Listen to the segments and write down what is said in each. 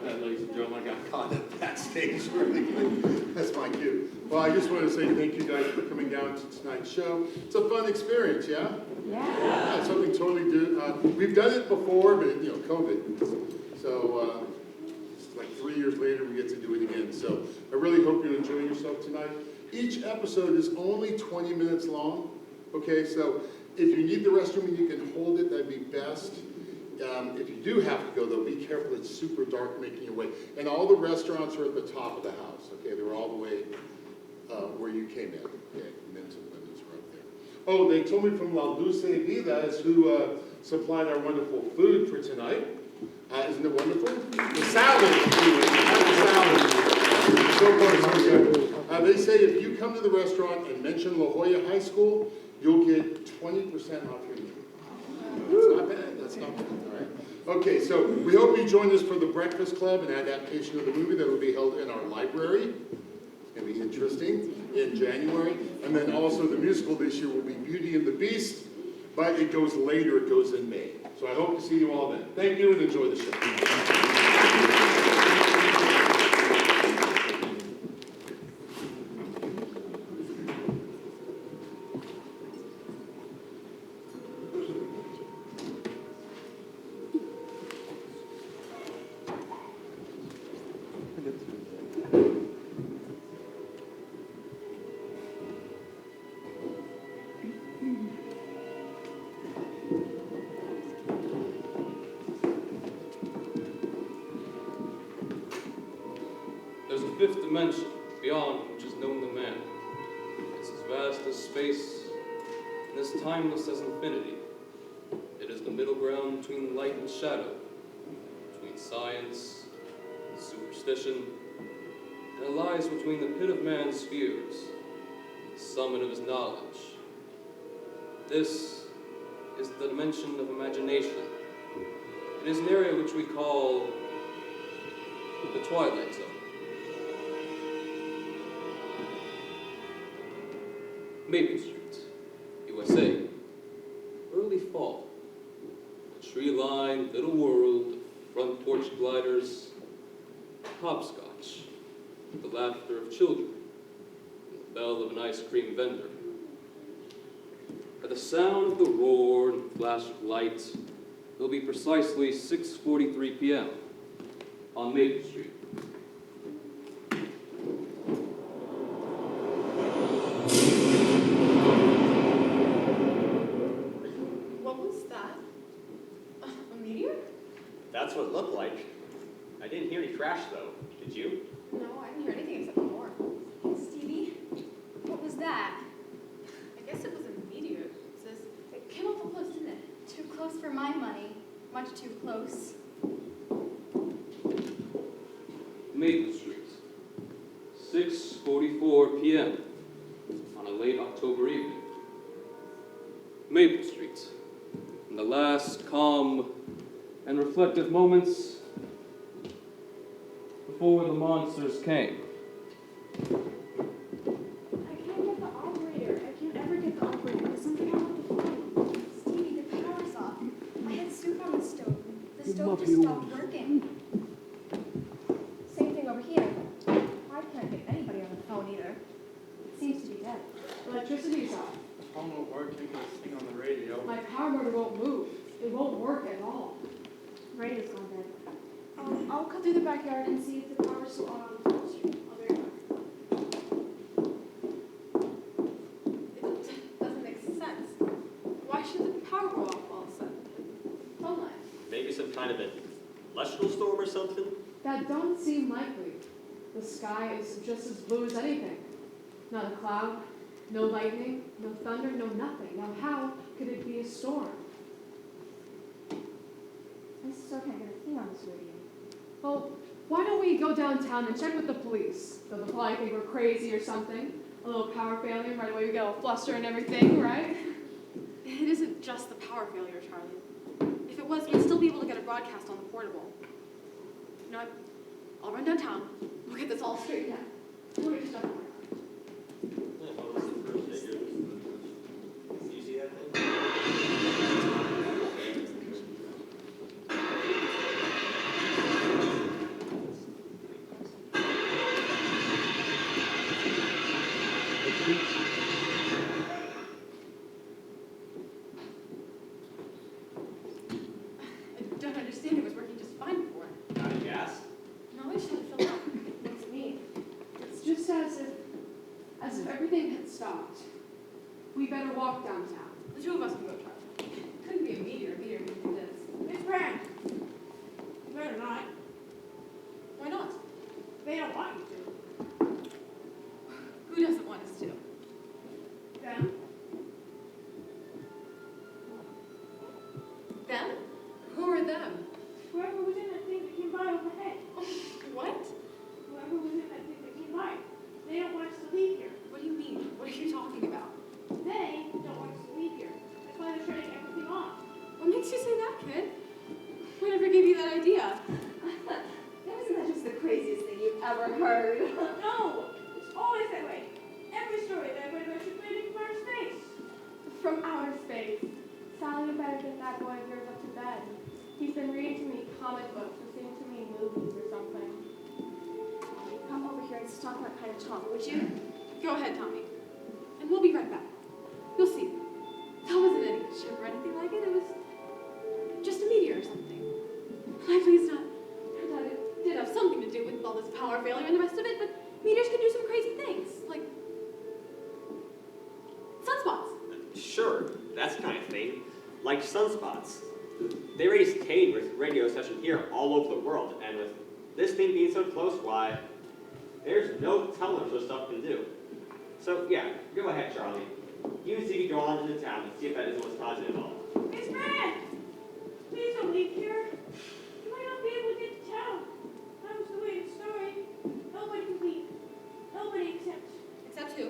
about that, ladies and gentlemen. I got caught at that stage really quick. That's my cue. Well, I just want to say thank you guys for coming down to tonight's show. It's a fun experience, yeah? Yeah. It's something totally new. We've done it before, but you know, COVID. So it's like 3 years later, we get to do it again. So I really hope you're enjoying yourself tonight. Each episode is only 20 minutes long. Okay, so if you need the restroom and you can hold it, that'd be best. If you do have to go, though, be careful. It's super dark making your way. And all the restaurants are at the top of the house, okay? They're all the way where you came in. Okay, men's and women's are up there. Oh, they told me from La Dulce Vida is who supplied our wonderful food for tonight. Isn't it wonderful? The salad. So far, so good. They say if you come to the restaurant and mention La Jolla High School, you'll get 20% off your meal. That's not bad. That's not bad. All right. Okay, so we hope you join us for the Breakfast Club, an adaptation of the movie that will be held in our library. It'll be interesting in January. And then also the musical this year will be Beauty and the Beast, but it goes later. It goes in May. So I hope to see you all then. Thank you and enjoy the show. There's a fifth dimension, beyond which is known to man. It's as vast as space, and as timeless as infinity. It is the middle ground between light and shadow, between science and superstition, and it lies between the pit of man's fears and the summit of his knowledge. This is the dimension of imagination. It is an area which we call the TwiLight Zone. Maple Street, USA. Early fall. A tree-lined little world of front porch gliders, hopscotch, the laughter of children, and the bell of an ice cream vendor. At the sound of the roar and flash of light, it'll be precisely 6:43 p.m. on Maple Street. That's what it looked like. I didn't hear any crash, though. Did you? No, I didn't hear anything except the roar. Stevie, what was that? I guess it was a meteor. It came awful close, didn't it? Too close for my money. Much too close. Maple Street, 6:44 p.m. on a late October evening. Maple Street, in the last calm and reflective moments before the monsters came. I can't get the operator. I can't ever get the operator. There's something wrong with the phone. Stevie, the power's off. I had soup on the stove. The stove just stopped working. Same thing over here. I can't get anybody on the phone either. It seems to be dead. Electricity's off. Phone won't work, you can sing on the radio. My power motor won't move. It won't work at all. Radio's gone dead. I'll cut through the backyard and see if the power's still on the street. I'll be right back. It doesn't make sense. Why should the power go off all of a sudden? Phone line. Maybe some kind of an electrical storm or something? That don't seem likely. The sky is just as blue as anything. Not a cloud, no lightning, no thunder, no nothing. Now how could it be a storm? I still can't get a thing on this radio. Well, why don't we go downtown and check with the police? They'll probably think we're crazy or something. A little power failure, right away we get all flustered and everything, right? It isn't just the power failure, Charlie. If it was, we'd still be able to get a broadcast on the portable. You know what? I'll run downtown. We'll get this all straight. Yeah. We'll get stuff. Yeah, what was the first day? It's easy, I think. everything had stopped. We better walk downtown. The two of us can go try. Couldn't be a meteor. A meteor can do this. Miss Brand, you better not. Why not? They don't want you to. Who doesn't want us to? Them? Them? Who are them? Whoever was in that thing that came by overhead. What? Whoever was in that thing that came by. They don't want us to leave here. What do you mean? What are you talking about? They don't want us to leave here. That's why they're shutting everything off. What makes you say that, kid? Whatever gave you that idea? Isn't that just the craziest thing you've ever heard? No! It's always that way. Every story that I've read about you landing from outer space. From outer space. Sally better than that boy of yours up to bed. He's been reading to me comic books, listening to me movies or something. Come over here and stop that kind of talk, would you? Go ahead, Tommy. And we'll be right back. You'll see. That wasn't any ship or anything like it. It was just a meteor or something. I please not. I thought it did have something to do with all this power failure and the rest of it, but meteors can do some crazy things, like sunspots. Sure, that's the kind of thing. Like sunspots. They raise Kane with radio session here all over the world, and with this thing being so close, why, there's no telling what this stuff can do. So yeah, go ahead, Charlie. You and Ziggy go on into town and see if that isn't what's causing it all. Miss Brand! Please don't leave here. You might not be able to get to town. That was the way the story. Nobody can leave. Nobody Except who?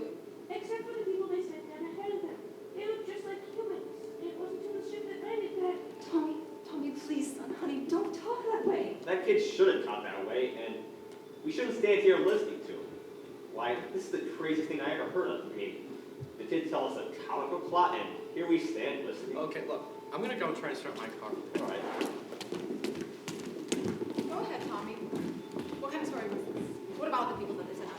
except for the people they sent down ahead of them. They look just like humans. And it wasn't until the ship that landed that. Tommy, please, son, honey, don't talk that way. That kid shouldn't talk that way, and we shouldn't stand here listening to him. Why, this is the craziest thing I ever heard of. I mean, the kid tells us a comic book plot, and here we stand listening. Okay, look, I'm gonna go try to start my car. All right. Go ahead, Tommy. What kind of story was this? What about the people that they sent out?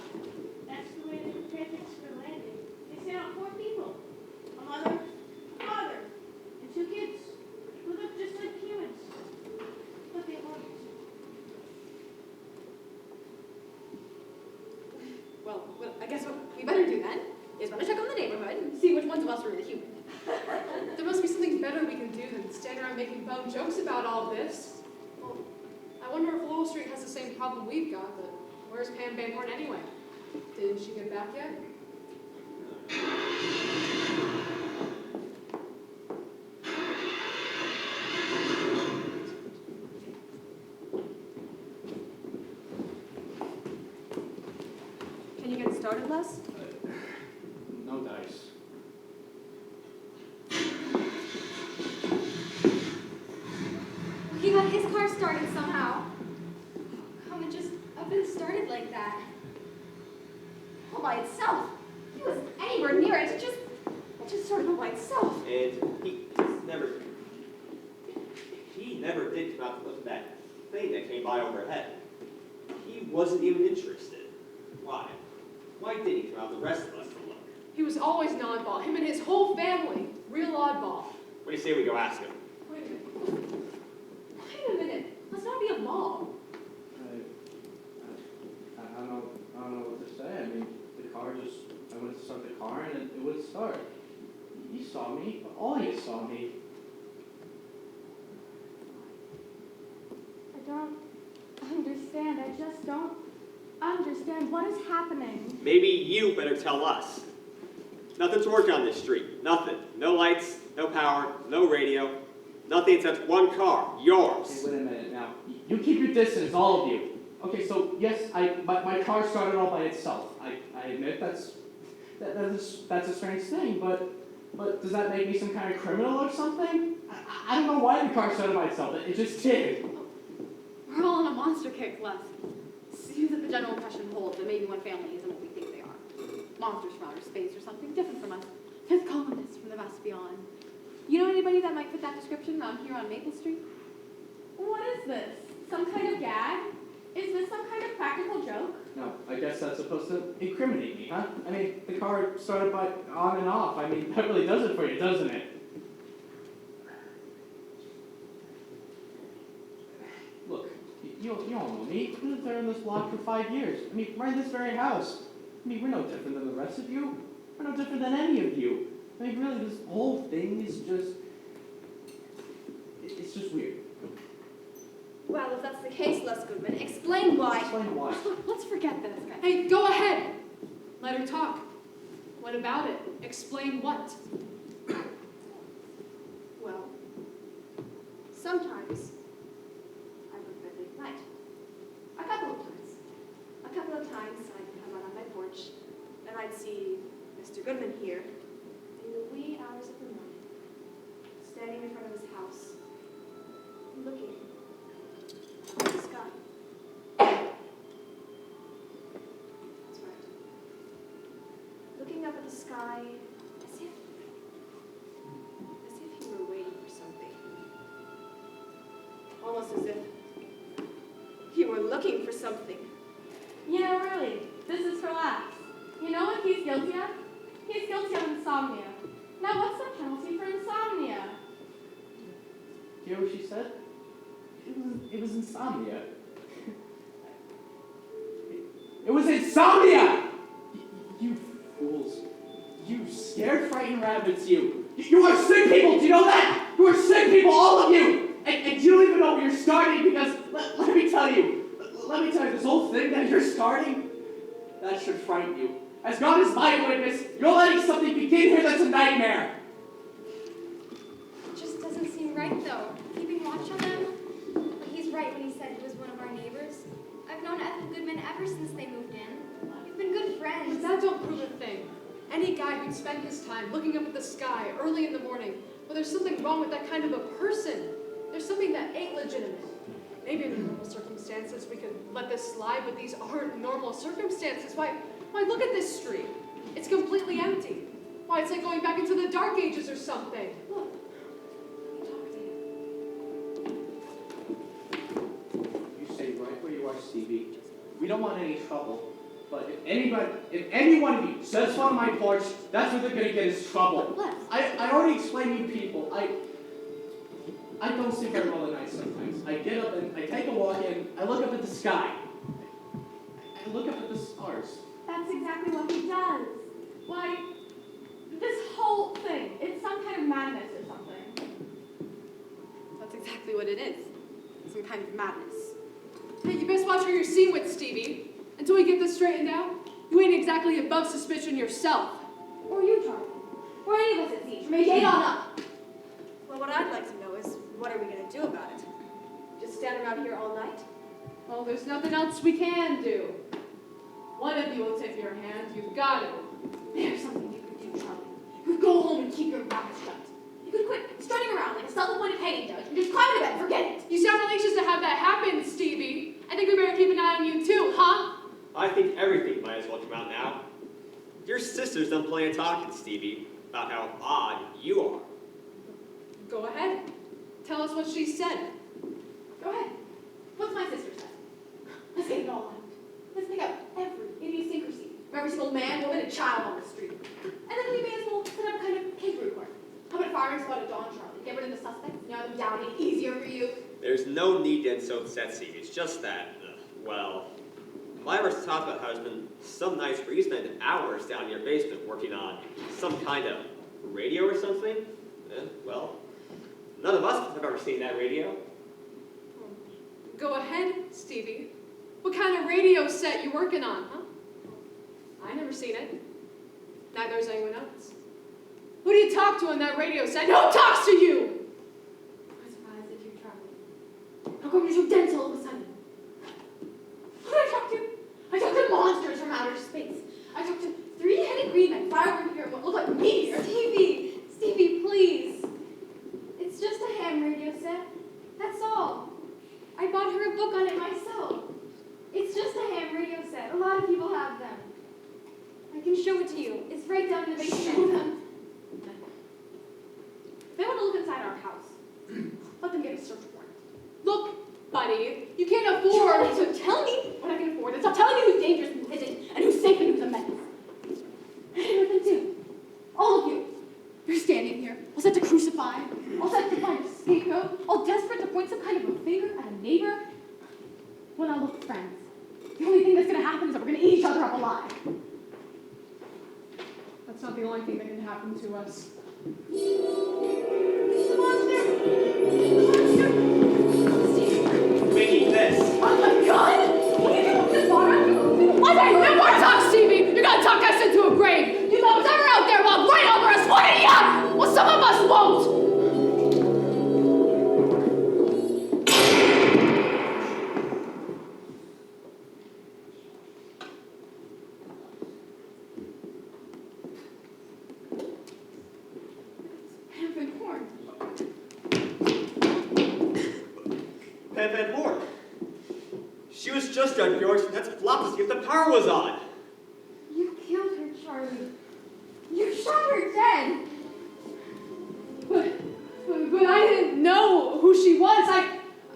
That's the way they prepared things for landing. They sent out 4 people. A mother, a father, and 2 kids who looked just like humans. But they weren't. Well, I guess what we better do then is run a check on the neighborhood and see which ones of us are really human. There must be something better we can do than stand around making bum jokes about all this. Well, I wonder if Lowell Street has the same problem we've got, but where's Pam Van Horn anyway? Didn't she get back yet? Can you get started, Les? No dice. He got his car started somehow. Come and just up and started like that. All by itself. He was anywhere near it. It just started all by itself. And he never did come out to look at that thing that came by overhead. He wasn't even interested. Why? Why did he come out the rest of us to look? He was always an oddball. Him and his whole family. Real oddball. What do you say we go ask him? Wait a minute. Wait a minute. Let's not be a mob. I don't know what to say. I mean, I went to start the car and it would start. You saw me, all you saw me. I don't understand. I just don't understand what is happening. Maybe you better tell us. Nothing to work on this street. Nothing. No lights, no power, no radio. Nothing except one car. Yours. Okay, wait a minute now. You keep your distance, all of you. Okay, so yes, my car started all by itself. I admit that's a strange thing, but does that make me some kind of criminal or something? I don't know why the car started by itself. It just did. We're all on a monster kick, Les. Seems that the general impression holds that maybe one family isn't what we think they are. Monsters from outer space or something different from us. Fifth colonists from the vast beyond. You know anybody that might fit that description around here on Maple Street? What is this? Some kind of gag? Is this some kind of practical joke? No, I guess that's supposed to incriminate me, huh? I mean, the car started by on and off. I mean, that really does it for you, doesn't it? Look, you all know me. I've lived there in this block for 5 years. I mean, right in this very house. I mean, we're no different than the rest of you. We're no different than any of you. I mean, really, this whole thing is just... It's just weird. Well, if that's the case, Les Goodman, explain why. Explain why. Let's forget this. Hey, go ahead. Let her talk. What about it? Explain what? Well, sometimes I go to bed late at night. A couple of times. A couple of times I'd come out on my porch and I'd see Mr. Goodman here in the wee hours of the morning, standing in front of his house, looking at the sky. That's right. Looking up at the sky as if he were waiting for something. Almost as if he were looking for something. Yeah, really. This is for laughs. You know what he's guilty of? He's guilty of insomnia. Now, what's the penalty for insomnia? You hear what she said? It was insomnia. It was insomnia! You fools. You scared, frightened rabbits, you. You are sick people, do you know that? You are sick people, all of you! And you don't even know where you're starting because, let me tell you, this whole thing that you're starting, that should frighten you. As God is my witness, you're letting something begin here that's a nightmare. It just doesn't seem right, though. Keeping watch on them. But he's right when he said he was one of our neighbors. I've known Ethel Goodman ever since they moved in. We've been good friends. But that don't prove a thing. Any guy who'd spend his time looking up at the sky early in the morning, well, there's something wrong with that kind of a person. There's something that ain't legitimate. Maybe in normal circumstances we could let this slide, but these aren't normal circumstances. Why, look at this street. It's completely empty. Why, it's like going back into the Dark Ages or something. Look. Let me talk to you. You stay right where you are, Stevie. We don't want any trouble. But if any one of you sets foot on my porch, that's what they're gonna get is trouble. I already explained to you people, I don't sleep very well at night sometimes. I get up and I take a walk and I look up at the sky. I look up at the stars. That's exactly what he does. Why, this whole thing, it's some kind of madness or something. That's exactly what it is. Some kind of madness. Hey, you best watch who you're seen with, Stevie. Until we get this straightened out, you ain't exactly above suspicion yourself. Or you, Charlie. Or any of us at Siege. From 8 on up. Well, what I'd like to know is, what are we going to do about it? Just stand around here all night? Well, there's nothing else we can do. One of you will tip your hand. You've got it. There's something you could do, Charlie. You could go home and keep your mouth shut. You could quit strutting around like a self-appointed hanging judge and just climb into bed and forget it. You sound anxious to have that happen, Stevie. I think we better keep an eye on you too, huh? I think everything might as well come out now. Your sister's done plenty of talking, Stevie, about how odd you are. Go ahead. Tell us what she said. Go ahead. What's my sister said? Let's get it all out. Let's pick out every idiosyncrasy of every single man, woman, and child on the street. And then we may as well set up a kind of case report. How about firing squad at dawn, Charlie? Get rid of the suspects, narrow them down, make it easier for you. There's no need to get so upset, Stevie. It's just that, Myra's talked about how there's been some nights where you spend hours down in your basement working on some kind of radio or something. None of us have ever seen that radio. Go ahead, Stevie. What kind of radio set you working on, huh? I never seen it. Neither has anyone else. Who do you talk to on that radio set? Who talks to you? I'm surprised at you, Charlie. How come you're so dense all of a sudden? Who did I talk to? I talked to monsters from outer space. I talked to three-headed green men fly over here in what look like meteors. Stevie, please. It's just a ham radio set. That's all. I bought her a book on it myself. It's just a ham radio set. A lot of people have them. I can show it to you. It's right down in the basement. Show them. If they want to look inside our house, let them get a search warrant. Look, buddy, you can't afford Charlie, to... so tell me what I can afford. And stop telling me who's dangerous and who isn't, and who's safe and who's a menace. And everything too. All of you. You're standing here, all set to crucify, all set to find a scapegoat, all desperate to point some kind of a finger at a neighbor. Well, now look, friends. The only thing that's going to happen is that we're going to eat each other up alive. It's not the only thing that can happen to us. Making this. Oh my God! What are you doing with this water? Okay, no more talk, Stevie! You're gonna talk us into a grave! You know who's ever out there walk right over us, wouldn't ya? Well, some of us won't! Pamphlet Horn. Pep Horn. She was just on yours. That's flop to see if the power was on. You killed her, Charlie. You shot her dead. But I didn't know who she was.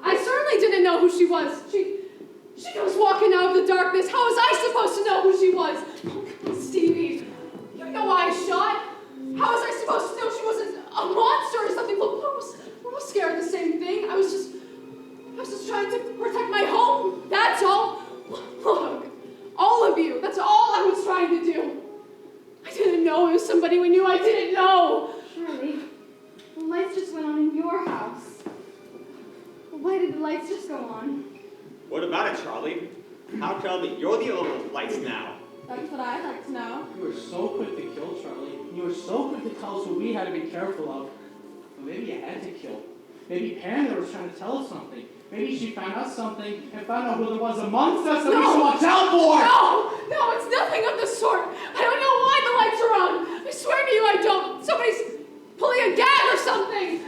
I certainly didn't know who she was. She goes walking out of the darkness. How was I supposed to know who she was? Oh, Stevie, you know why I shot? How was I supposed to know she wasn't a monster or something? Look, we're all scared of the same thing. I was just trying to protect my home. That's all. Look, all of you. That's all I was trying to do. I didn't know it was somebody we knew. I didn't know. Charlie, the lights just went on in your house. Why did the lights just go on? What about it, Charlie? How come you're the owner of the lights now? That's what I'd like to know. You were so quick to kill, Charlie. You were so quick to tell us what we had to be careful of. But maybe you had to kill. Maybe Panda was trying to tell us something. Maybe she found out something and found out who there was amongst us that we should watch out for! No, it's nothing of the sort. I don't know why the lights are on. I swear to you I don't. Somebody's pulling a gag or something.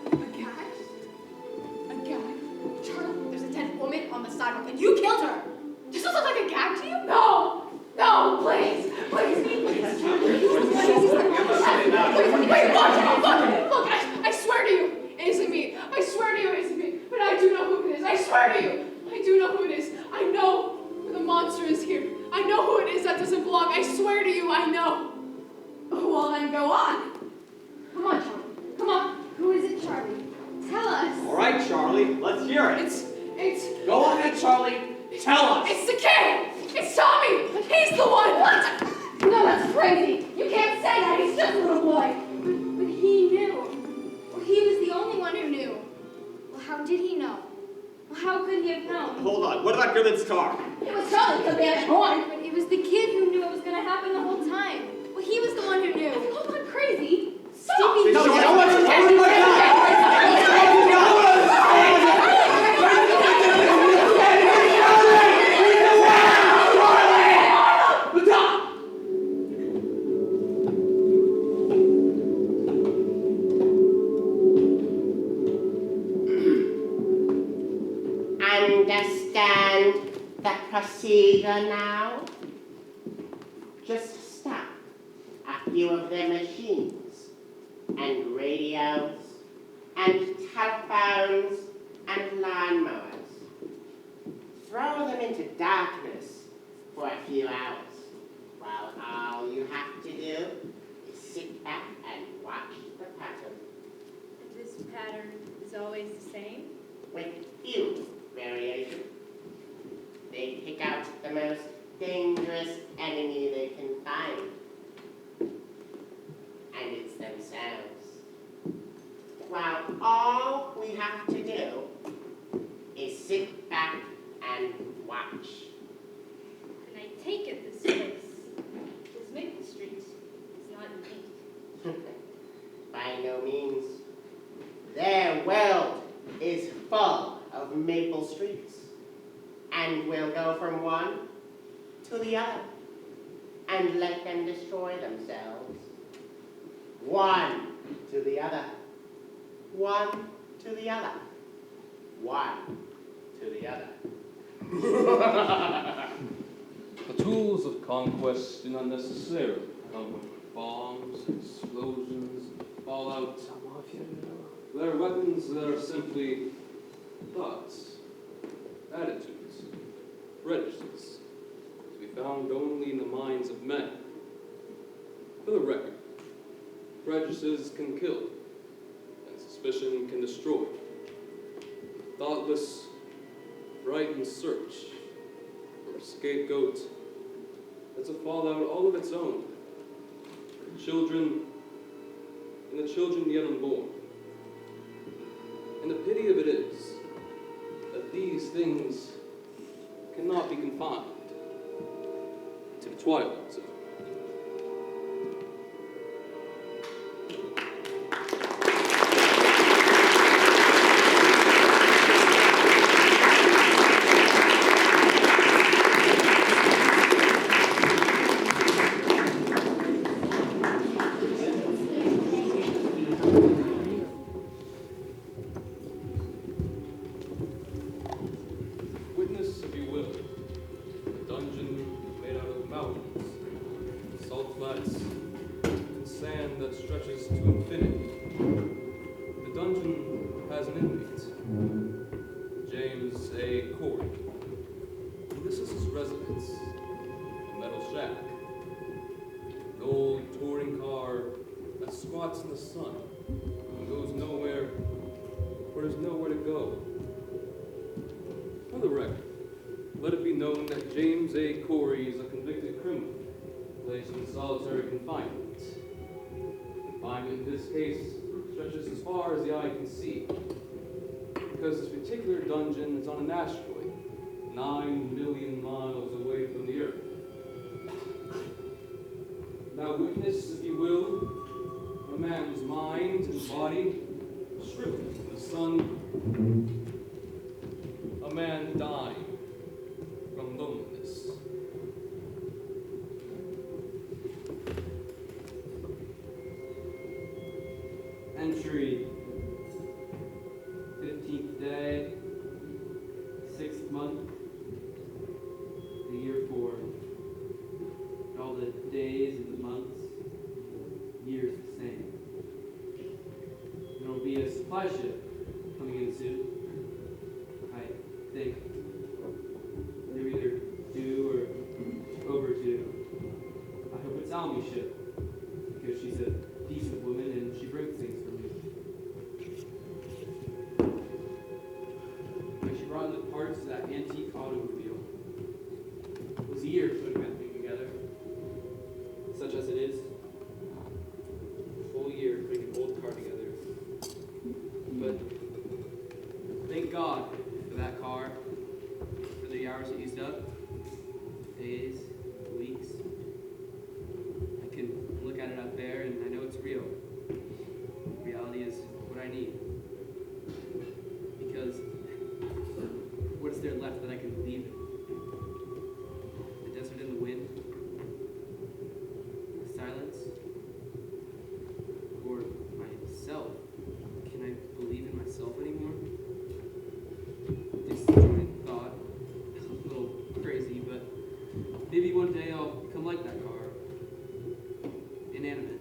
A gag? A gag? Charlie, there's a dead woman on the sidewalk and you killed her! Does this look like a gag to you? No, please. Wait, look, I swear to you, it isn't me. I swear to you, it isn't me. But I do know who it is. I swear to you, I do know who it is. I know who the monster is here. I know who it is that doesn't belong. I swear to you, I know. Well, then go on. Come on, Charlie. Come on. Who is it, Charlie? Tell us. All right, Charlie, let's hear it. It's Go ahead, Charlie. Tell us. It's the kid. It's Tommy. He's the one. What? No, that's crazy. You can't say that. He's just a little boy. But he knew. Well, he was the only one who knew. Well, how did he know? Well, how could he have known? Hold on, what about Goodman's car? It was Charlie because they had horn. But it was the kid who knew it was going to happen the whole time. Well, he was the one who knew. Have you all gone crazy? Stevie. No, Understand the procedure now? Just stop a few of the machines and radios and telephones and lawnmowers. Throw them into darkness for a few hours, while all you have to do is sit back and watch the pattern. And this pattern is always the same? With few variations. They pick out the most dangerous enemy they can find. And it's themselves. While all we have to do is sit back and watch. And I take it this place, this Maple Street, is not unique. By no means. Their world is full of maple streets, and we'll go from one to the other and let them destroy themselves. One to the other. One to the other. One to the other. The tools of conquest do not necessarily come with bombs, explosions, fallout. They're weapons that are simply thoughts, attitudes, prejudices, to be found only in the minds of men. For the record, prejudices can kill, and suspicion can destroy. Thoughtless, frightened search for a scapegoat that's a fallout all of its own. children, and the children yet unborn. And the pity of it is that these things cannot be confined to the twilight zone. Witness, if you will, a dungeon made out of mountains, salt flats, and sand that stretches to infinity. The dungeon has an inmate, James A. Corey. And this is his residence, a metal shack, an old touring car that squats in the sun and goes nowhere, where there's nowhere to go. For the record, let it be known that James A. Corey is a convicted criminal, placed in solitary confinement. Confinement in this case stretches as far as the eye can see, because this particular dungeon is on an asteroid 9 million miles away from the Earth. Now witness, if you will, a man's mind and body shriveled in the sun. A man dying from loneliness. Entry, 15th day, 6th month, the year 4. All the days and the months, years the same. There'll be a supply ship coming in soon. I think they're either due or overdue. I hope it's Almy's ship, because she's a decent woman and she brings things for me. When she brought the parts to that antique automobile, it was a year putting that thing together, such as it is. A whole year putting an old car together. But thank God for that car, for the hours it used up, days, weeks. I can look at it up there and I know it's real. Reality is what I need. Because what is there left that I can believe in? The desert and the wind? The silence? Or myself? Can I believe in myself anymore? Disjointed thought. A little crazy, but maybe one day I'll become like that car. Inanimate.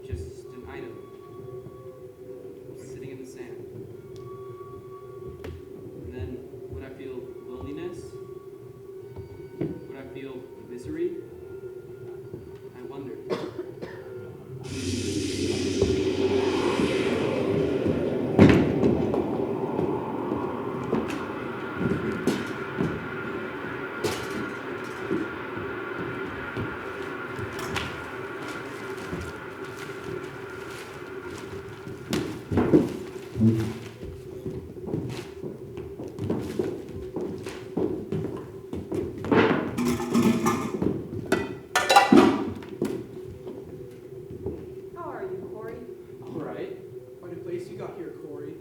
Just an item. Sitting in the sand. And then would I feel loneliness? Would I feel misery? I wonder. How are you, Corey? All right. Quite a place you got here, Corey.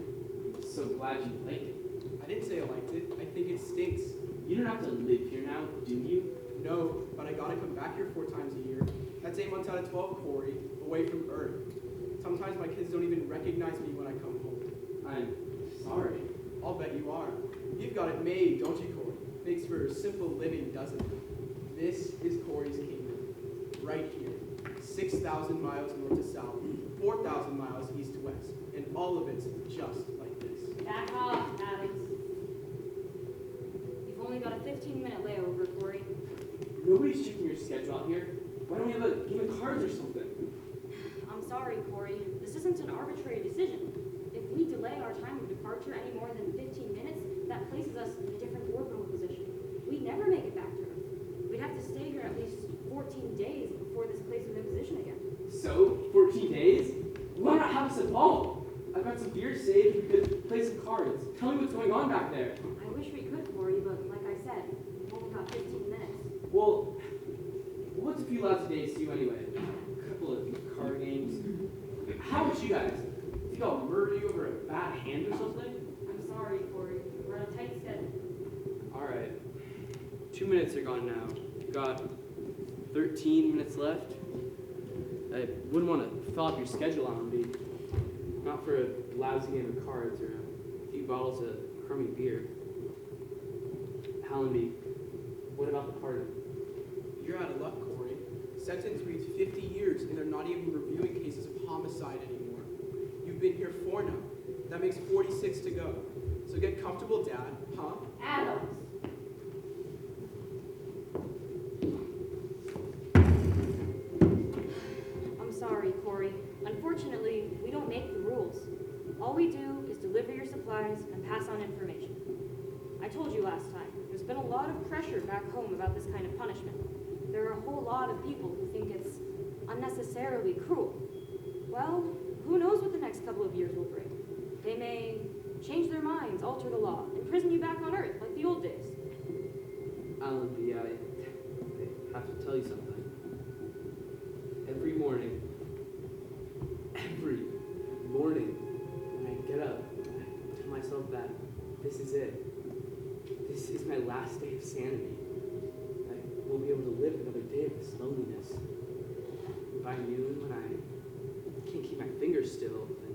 So glad you liked it. I didn't say I liked it. I think it stinks. You don't have to live here now, do you? No, but I gotta come back here 4 times a year. That's 8 months out of 12, Corey, away from Earth. Sometimes my kids don't even recognize me when I come home. I'm sorry. I'll bet you are. You've got it made, don't you, Corey? Makes for simple living, doesn't it? This is Corey's kingdom. Right here. 6,000 miles north to south, 4,000 miles east to west. And all of it's just like this. Back off, Adams. You've only got a 15-minute layover, Corey. Nobody's checking your schedule out here. Why don't we have a game of cards or something? I'm sorry, Corey. This isn't an arbitrary decision. If we delay our time of departure any more than 15 minutes, that places us in a different orbital position. We'd never make it back to Earth. We'd have to stay here at least 14 days before this home. I've got some beer saved. We could play some cards. Tell me what's going on back there. I wish we could, Corey, but like I said, we've only got 15 minutes. Well, what's a few lousy days to you anyway? A couple of card games. How about you guys? Think I'll murder you over a bad hand or something? I'm sorry, Corey. We're on a tight schedule. All right. 2 minutes are gone now. You've got 13 minutes left. I wouldn't want to fill up your schedule on me. Not for a lousy game of cards or a few bottles of crummy beer. Hallenby, what about the pardon? You're out of luck, Corey. Sentence reads 50 years, and they're not even reviewing cases of homicide anymore. You've been here 4 now. That makes 46 to go. So get comfortable, Dad, huh? Adams. I'm sorry, Corey. Unfortunately, we don't make the rules. All we do is deliver your supplies and pass on information. I told you last time, there's been a lot of pressure back home about this kind of punishment. There are a whole lot of people who think it's unnecessarily cruel. Well, who knows what the next couple of years will bring? They may change their minds, alter the law, imprison you back on Earth like the old days. Allenby, I have to tell you something. Every morning, when I get up, I tell myself that this is it. This is my last day of sanity. I won't be able to live another day of this loneliness. By noon, when I can't keep my fingers still, and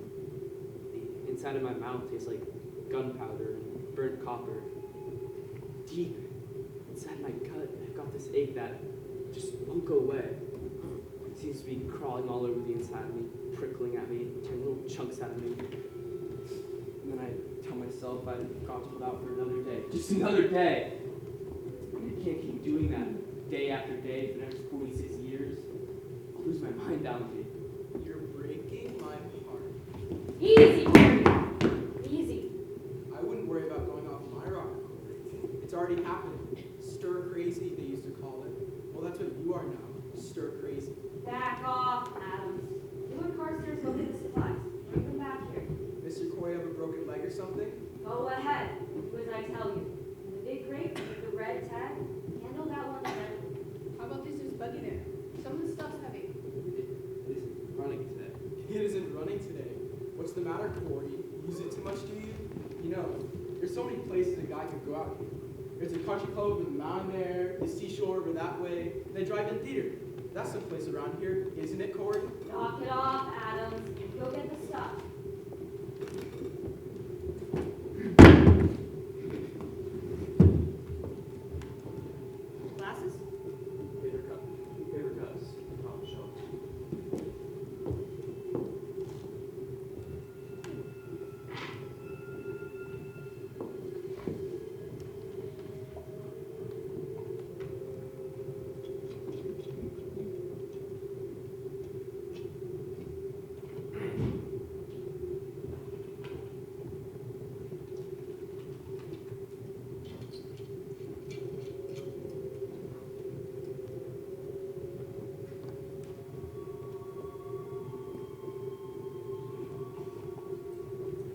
the inside of my mouth tastes like gunpowder and burnt copper. Deep inside my gut, I've got this ache that just won't go away. It seems to be crawling all over the inside of me, prickling at me, tearing little chunks out of me. And then I tell myself I've got to hold out for another day. Just another day! I can't keep doing that day after day for the next 46 years. I'll lose my mind down to me. You're breaking my heart. Easy, Corey. Easy. I wouldn't worry about going off my rocker, Corey. It's already happening. Stir crazy, they used to call it. Well, that's what you are now. Stir crazy. Back off, Adams. You and Carstairs go get the supplies. Bring them back here. Mr. Corey have a broken leg or something? Go ahead. Do as I tell you. The big crate with the red tag, handle that one then. How about this buggy there? Some of the stuff's heavy. It isn't running today. It isn't running today. What's the matter, Corey? Use it too much, do you? You know, there's so many places a guy could go out here. There's a country club over the mountain there, the seashore over that way, and a drive-in theater. That's some place around here, isn't it, Corey? Knock it off, Adams. Go get the stuff. Glasses? Paper cups. Top shelf.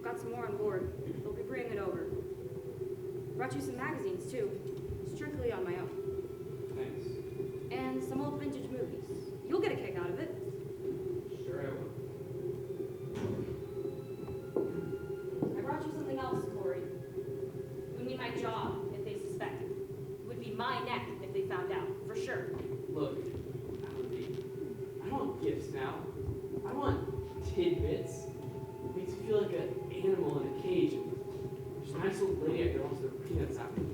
Got some more on board. They'll be bringing it over. Brought you some magazines, too. Strictly on my own. Thanks. And some old vintage movies. You'll get a kick out of it. Sure I will. I brought you something else, Corey. It would mean my job if they suspected. It would be my neck if they found out, for sure. Look, Allenby, I don't want gifts now. I want tidbits. It makes me feel like an animal in a cage. There's a nice little lady I can also throw peanuts at me.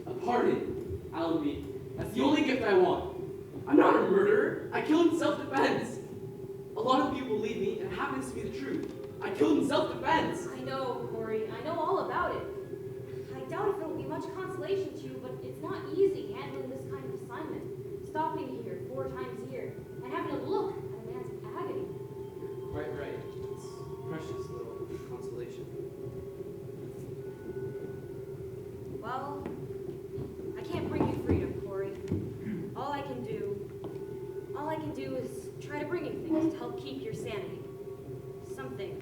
A pardon, Allenby. That's the only gift I want. I'm not a murderer. I killed in self-defense. A lot of people believe me, and it happens to be the truth. I killed in self-defense. I know, Corey. I know all about it. I doubt if it'll be much consolation to you, but it's not easy handling this kind of assignment. Stopping here 4 times a year and having to look at a man's agony. Quite right. It's precious little consolation. Well, I can't bring you freedom, Corey. All I can do is try to bring you things to help keep your sanity. Something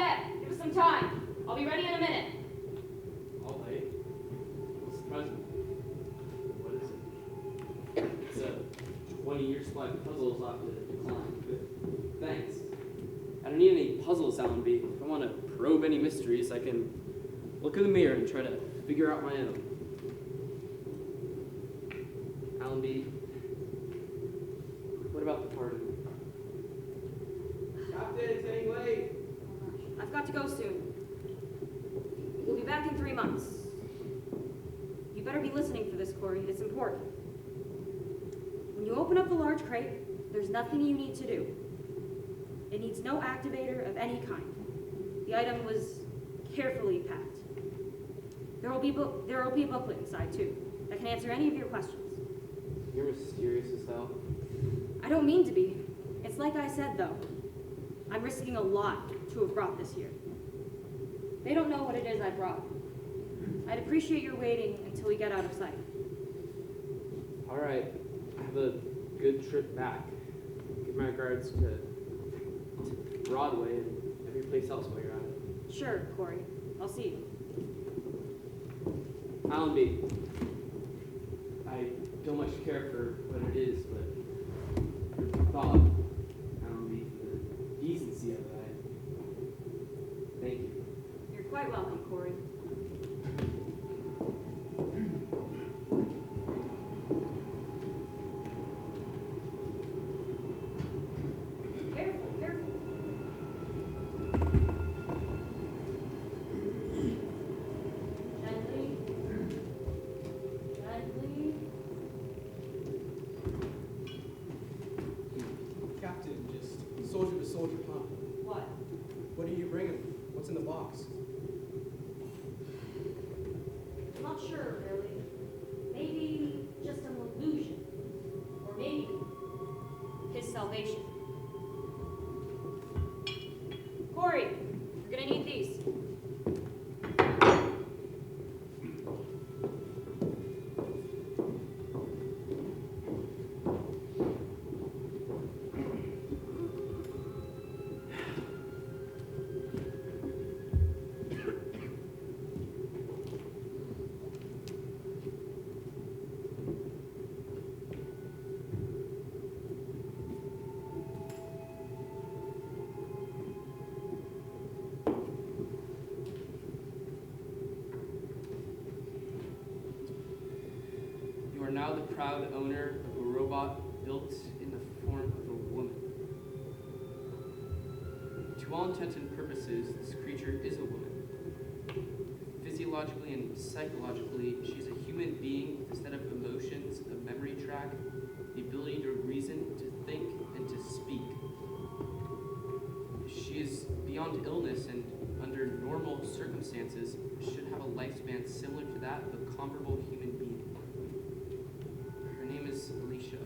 yet. Give us some time. I'll be ready in a minute. I'll wait. What's the present? What is it? It's a 20-year supply of puzzles off to decline. But thanks. I don't need any puzzles, Allenby. If I want to probe any mysteries, I can look in the mirror and try to figure out my own. Allenby, what about the party? Captain, it's getting late. I've got to go soon. We'll be back in 3 months. You better be listening for this, Corey. It's important. When you open up the large crate, there's nothing you need to do. It needs no activator of any kind. The item was carefully packed. There will be a booklet inside, too, that can answer any of your questions. You're mysterious as hell. I don't mean to be. It's like I said, though. I'm risking a lot to have brought this here. They don't know what it is I brought. I'd appreciate your waiting until we get out of sight. All right. Have a good trip back. Give my regards to Broadway and every place else while you're at it. Sure, Corey. I'll see you. Allenby, I don't much care for what it is, but your thought, Allenby, the decency of it, thank you. You're quite welcome, Corey. Careful, careful. Gently. Gently. Captain, just soldier to soldier, huh? What? What are you bringing? What's in the box? I'm not sure, really. Maybe just an illusion. Or maybe his salvation. Corey, you're gonna need these. You are now the proud owner of a robot built in the form of a woman. To all intents and purposes, this creature is a woman. Physiologically and psychologically, she's a human being with a set of emotions, a memory track, the ability to reason, to think, and to speak. She is beyond illness and, under normal circumstances, should have a lifespan similar to that of a comparable human being. Her name is Alicia.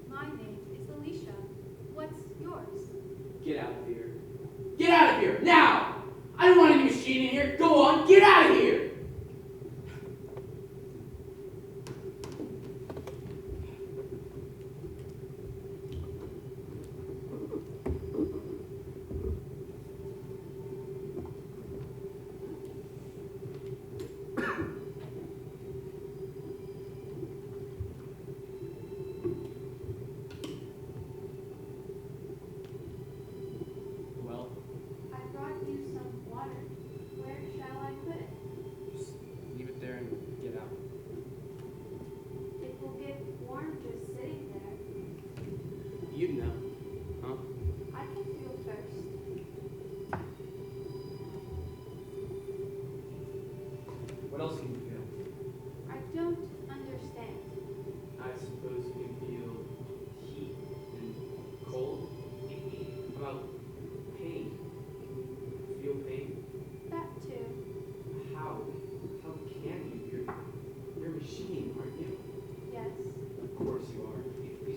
My name is Alicia. What's yours? Get out of here. Get out of here, now! I don't want any machine in here. Go on, get out of here! Well, I brought you some water. Where shall I put it?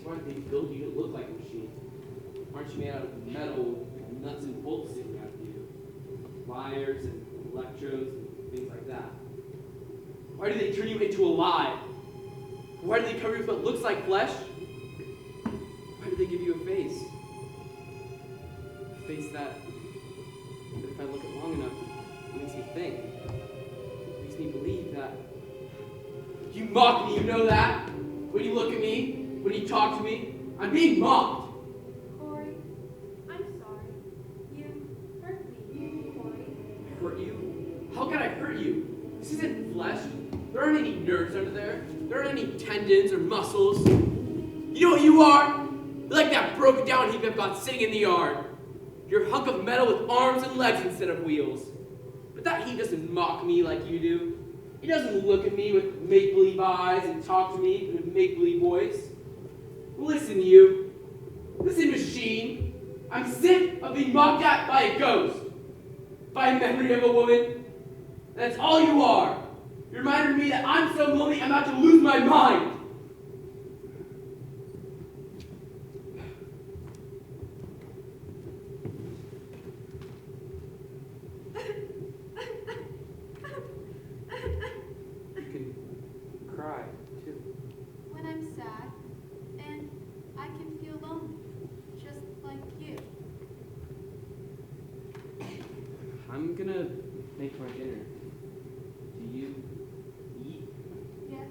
why did they build you to look like a machine? Aren't you made out of metal with nuts and bolts sticking out of you? Wires and electrodes and things like that. Why do they turn you into a lie? Why do they cover you with what looks like flesh? Why do they give you a face? A face that if I look at long enough, it makes me think. It makes me believe that. You mock me, you know that? When you look at me, when you talk to me, I'm being mocked. Corey, I'm sorry. You hurt me, Corey. I hurt you? How can I hurt you? This isn't flesh. There aren't any nerves under there. There aren't any tendons or muscles. You know what you are? You're like that broken down heap I've got sitting in the yard. You're a hunk of metal with arms and legs instead of wheels. But that heap doesn't mock me like you do. He doesn't look at me with make-believe eyes and talk to me with a make-believe voice. Listen, you. Listen, machine. I'm sick of being mocked at by a ghost. By a memory of a woman. That's all you are. You reminded me that I'm so lonely I'm about to lose my mind. You can cry, too. When I'm sad, and I can feel lonely, just like you. I'm gonna make my dinner. Do you eat? Yes.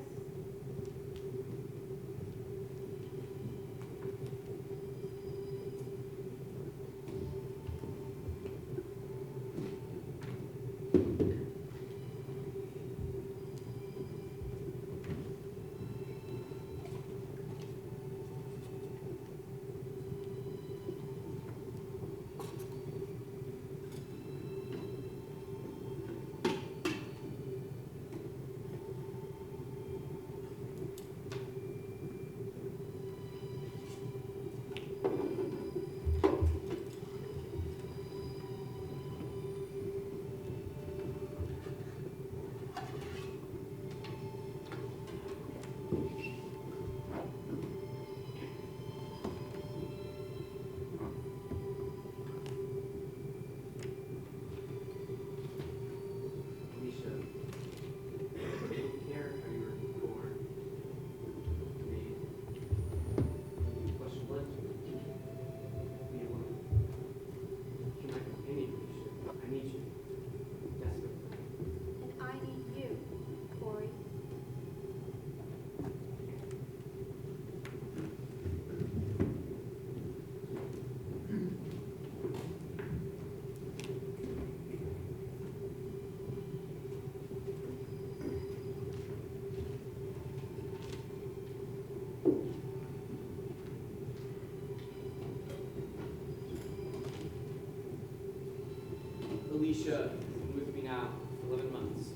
Alicia has been with me now for 11 months.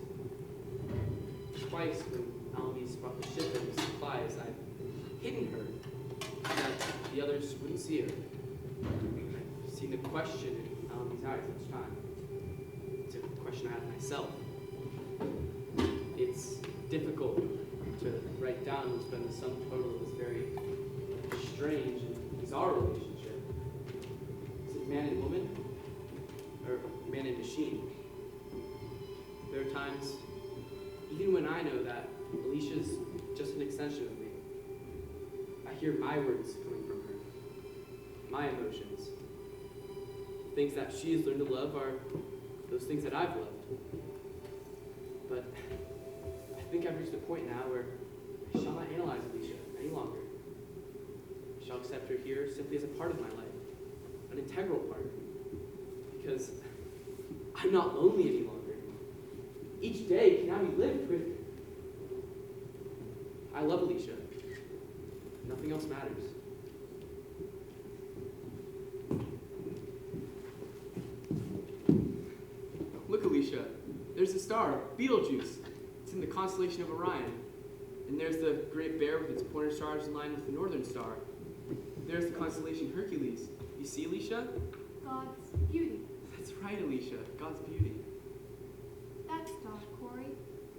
Twice when Alanis brought the ship and supplies, I've hidden her so that the others wouldn't see her. I've seen the question in Alanis' eyes each time. It's a question I have myself. It's difficult to write down what's been the sum total of this very strange and bizarre relationship. Is it man and woman? Or man and machine? There are times, even when I know that Alicia's just an extension of me, I hear my words coming from her, my emotions. The things that she has learned to love are those things that I've loved. But I think I've reached a point now where I shall not analyze Alicia any longer. I shall accept her here simply as a part of my life, an integral part. Because I'm not lonely any longer. Each day can now be lived with. I love Alicia. Nothing else matters. Look, Alicia. There's a star, Betelgeuse. It's in the constellation of Orion. And there's the Great Bear with its pointer stars aligned with the Northern Star. There's the constellation Hercules. You see, Alicia? God's beauty. That's right, Alicia. God's beauty. That star, Corey.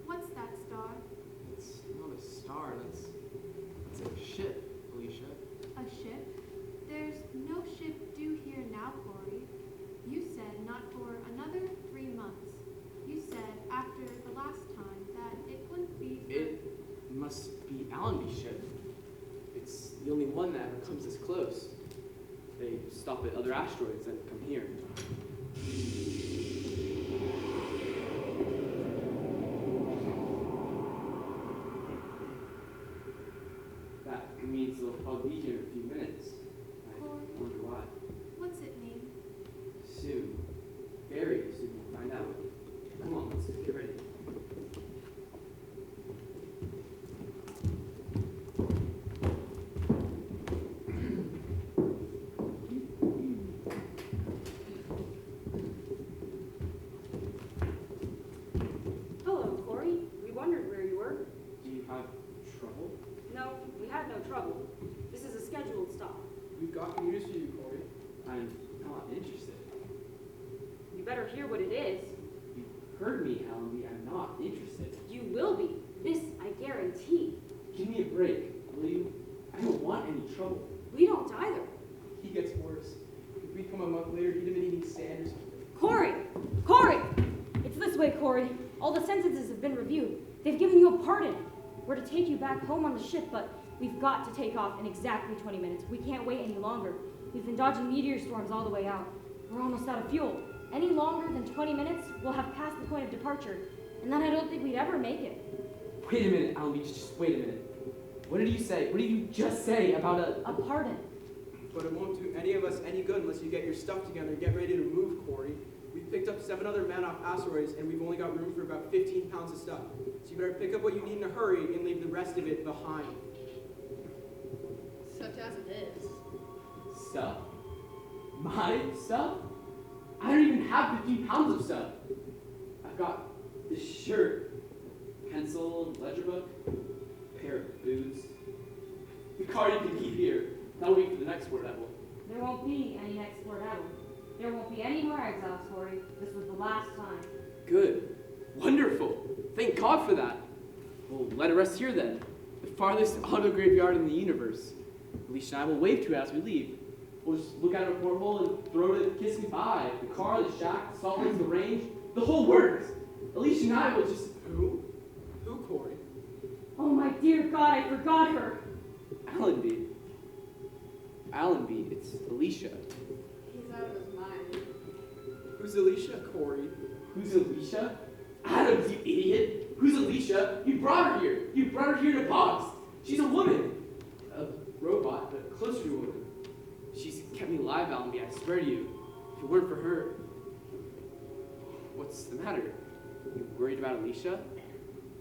What's that star? It's not a star. That's a ship, Alicia. one that ever comes this close. They stop at other asteroids and come here. That means they'll probably be here in a few minutes. I wonder why. What's it mean? Soon. Very soon we'll find out. Come on, let's get ready. Hello, Corey. We wondered where you were. Do you have trouble? No, we had no trouble. This is a scheduled stop. We've got news for you, Corey. I'm not interested. You better hear what it is. You heard me, Allenby. I'm not interested. You will be. This I guarantee. Give me a break, will you? I don't want any trouble. We don't either. He gets worse. If we come a month later, he'd have been eating sand or something. Corey! Corey! It's this way, Corey. All the sentences have been reviewed. They've given you a pardon. We're to take you back home on the ship, but we've got to take off in exactly 20 minutes. We can't wait any longer. We've been dodging meteor storms all the way out. We're almost out of fuel. Any longer than 20 minutes, we'll have passed the point of departure. And then I don't think we'd ever make it. Wait a minute, Allenby. Just wait a minute. What did you say? What did you just say about A pardon. But it won't do any of us any good unless you get your stuff together and get ready to move, Corey. We've picked up 7 other men off asteroids, and we've only got room for about 15 pounds of stuff. So you better pick up what you need in a hurry and leave the rest of it behind. Such as it is. stuff? My stuff? I don't even have 15 pounds of stuff. I've got this shirt, pencil, ledger book, pair of boots. The car you can keep here. That'll be for the next war devil. There won't be any next war devil. There won't be any more exiles, Corey. This was the last time. Good. Wonderful. Thank God for that. We'll let it rest here then. The farthest auto graveyard in the universe. Alicia and I will wave to it as we leave. We'll just look out a porthole and throw it a kiss goodbye. The car, the shack, the salt lakes, the range, the whole works. Alicia and I will just... Who? Who, Corey? Oh my dear God, I forgot her. Allenby. Allenby, it's Alicia. He's out of his mind. Who's Alicia, Corey? Who's Alicia? Adams, you idiot! Who's Alicia? You brought her here! You brought her here in a box! She's a woman! A robot, but closer to a woman. She's kept me alive, Allenby, I swear to you. If it weren't for her... What's the matter? You worried about Alicia?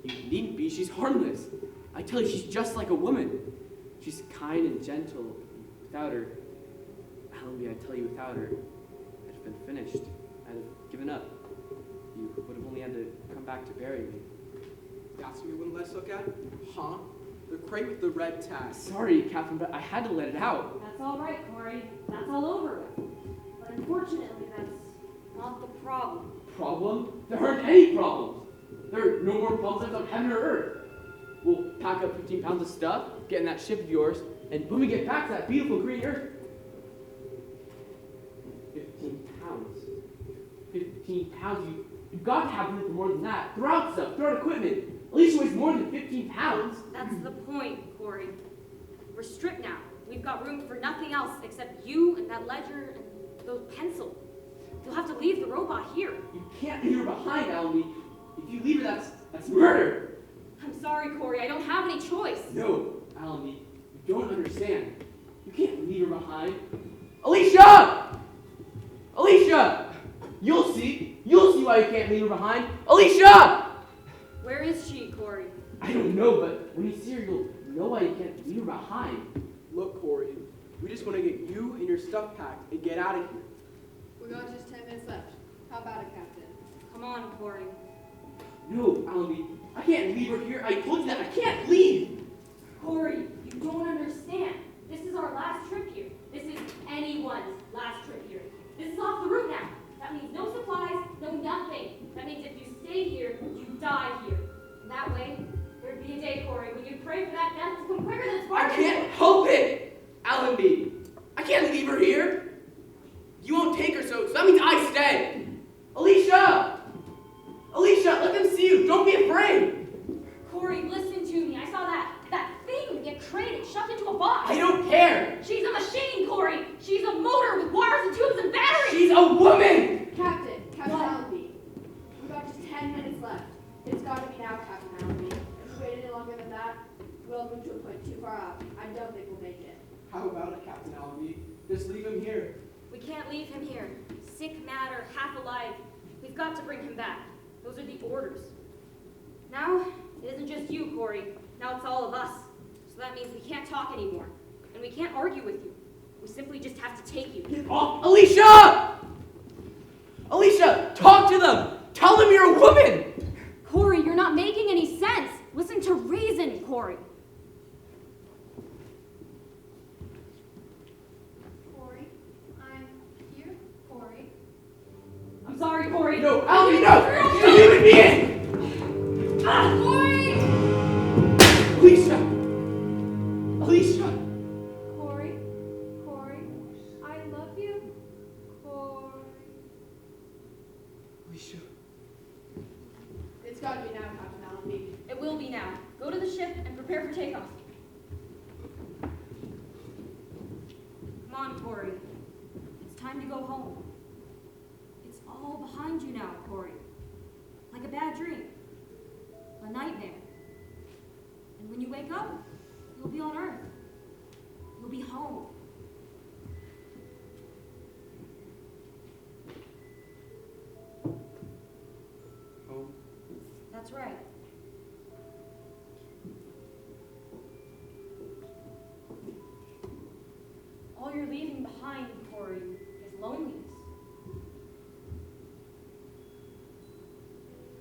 You needn't be, she's harmless. I tell you, she's just like a woman. She's kind and gentle. Without her, Allenby, I tell you, without her, I'd have been finished. I'd have given up. You would have only had to come back to bury me. That's what we wouldn't let us look at? Huh? The crate with the red tag. Sorry, Catherine, but I had to let it out. That's all right, Corey. That's all over with. But unfortunately, that's not the problem. Problem? There aren't any problems. There are no more problems left on heaven or earth. We'll pack up 15 pounds of stuff, get in that ship of yours, and when we get back to that beautiful green earth... 15 pounds. 15 pounds? You've got to have room for more than that. Throw out stuff, throw out equipment. Alicia weighs more than 15 pounds. That's the point, Corey. We're stripped now. We've got room for nothing else except you and that ledger and those pencils. You'll have to leave the robot here. You can't leave her behind, Allenby. If you leave her, that's murder. I'm sorry, Corey. I don't have any choice. No, Allenby, you don't understand. You can't leave her behind. Alicia! Alicia! You'll see. You'll see why you can't leave her behind. Alicia! Where is she, Corey? I don't know, but when you see her, you'll know why you can't leave her behind. Look, Corey, we just want to get you and your stuff packed and get out of here. We got just 10 minutes left. How about it, Captain? Come on, Corey. No, Allenby, I can't leave her here. I told you that. I can't leave. Corey, you don't understand. This is our last trip here. This is anyone's last trip here. This is off the route now. That means no supplies, no nothing. That means if you stay here, you die here. And that way, there'd be a day, Corey, when you pray for that death to come quicker than I Spartan. can't help it, Allenby. I can't leave her here. You won't take her, so that means I stay. Alicia! Alicia, let them see you. Don't be afraid. Corey, listen to me. I saw that thing get crated, shoved into a box. I Just leave him here. We can't leave him here. Sick, mad, or half alive. We've got to bring him back. Those are the orders. Now, it isn't just you, Corey. Now it's all of us. So that means we can't talk anymore. And we can't argue with you. We simply just have to take you. Get off! Alicia! Alicia, talk to them! Tell them you're a woman! Corey, you're not making any sense. Listen to reason, Corey. Corey, I'm here. Corey. I'm sorry, Corey. No, Allie, no! You're leaving me in! Corey! Alicia! Alicia! Corey. Corey. I love you. Corey. Alicia. It's gotta be now, Captain Allenby. It will be now. Go to the ship and prepare for takeoff. Come on, Corey. It's time to go home. It's all behind you now, Corey. Like a bad dream. A nightmare. And when you wake up, you'll be on Earth. You'll be home. Home? That's right. All you're leaving behind, Corey, is loneliness.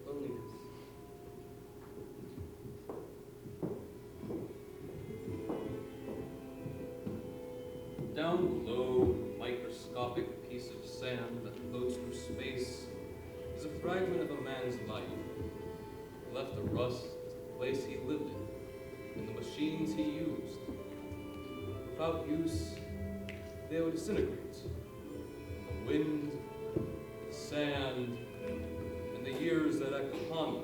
Loneliness. Down below, a microscopic piece of sand that floats through space is a fragment of a man's life. It left a rust as the place he lived in, and the machines he used. Without use, they would disintegrate. The wind, the sand, and the years that act upon them.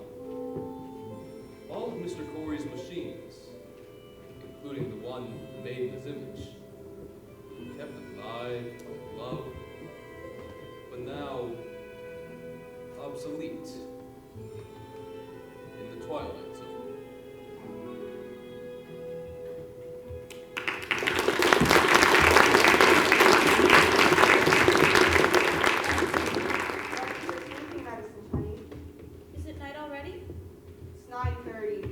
All of Mr. Corey's machines, including the one made in his image, kept alive, loved, but now obsolete in the twilight zone. Sleeping medicine, honey. Is it night already? It's 9:30.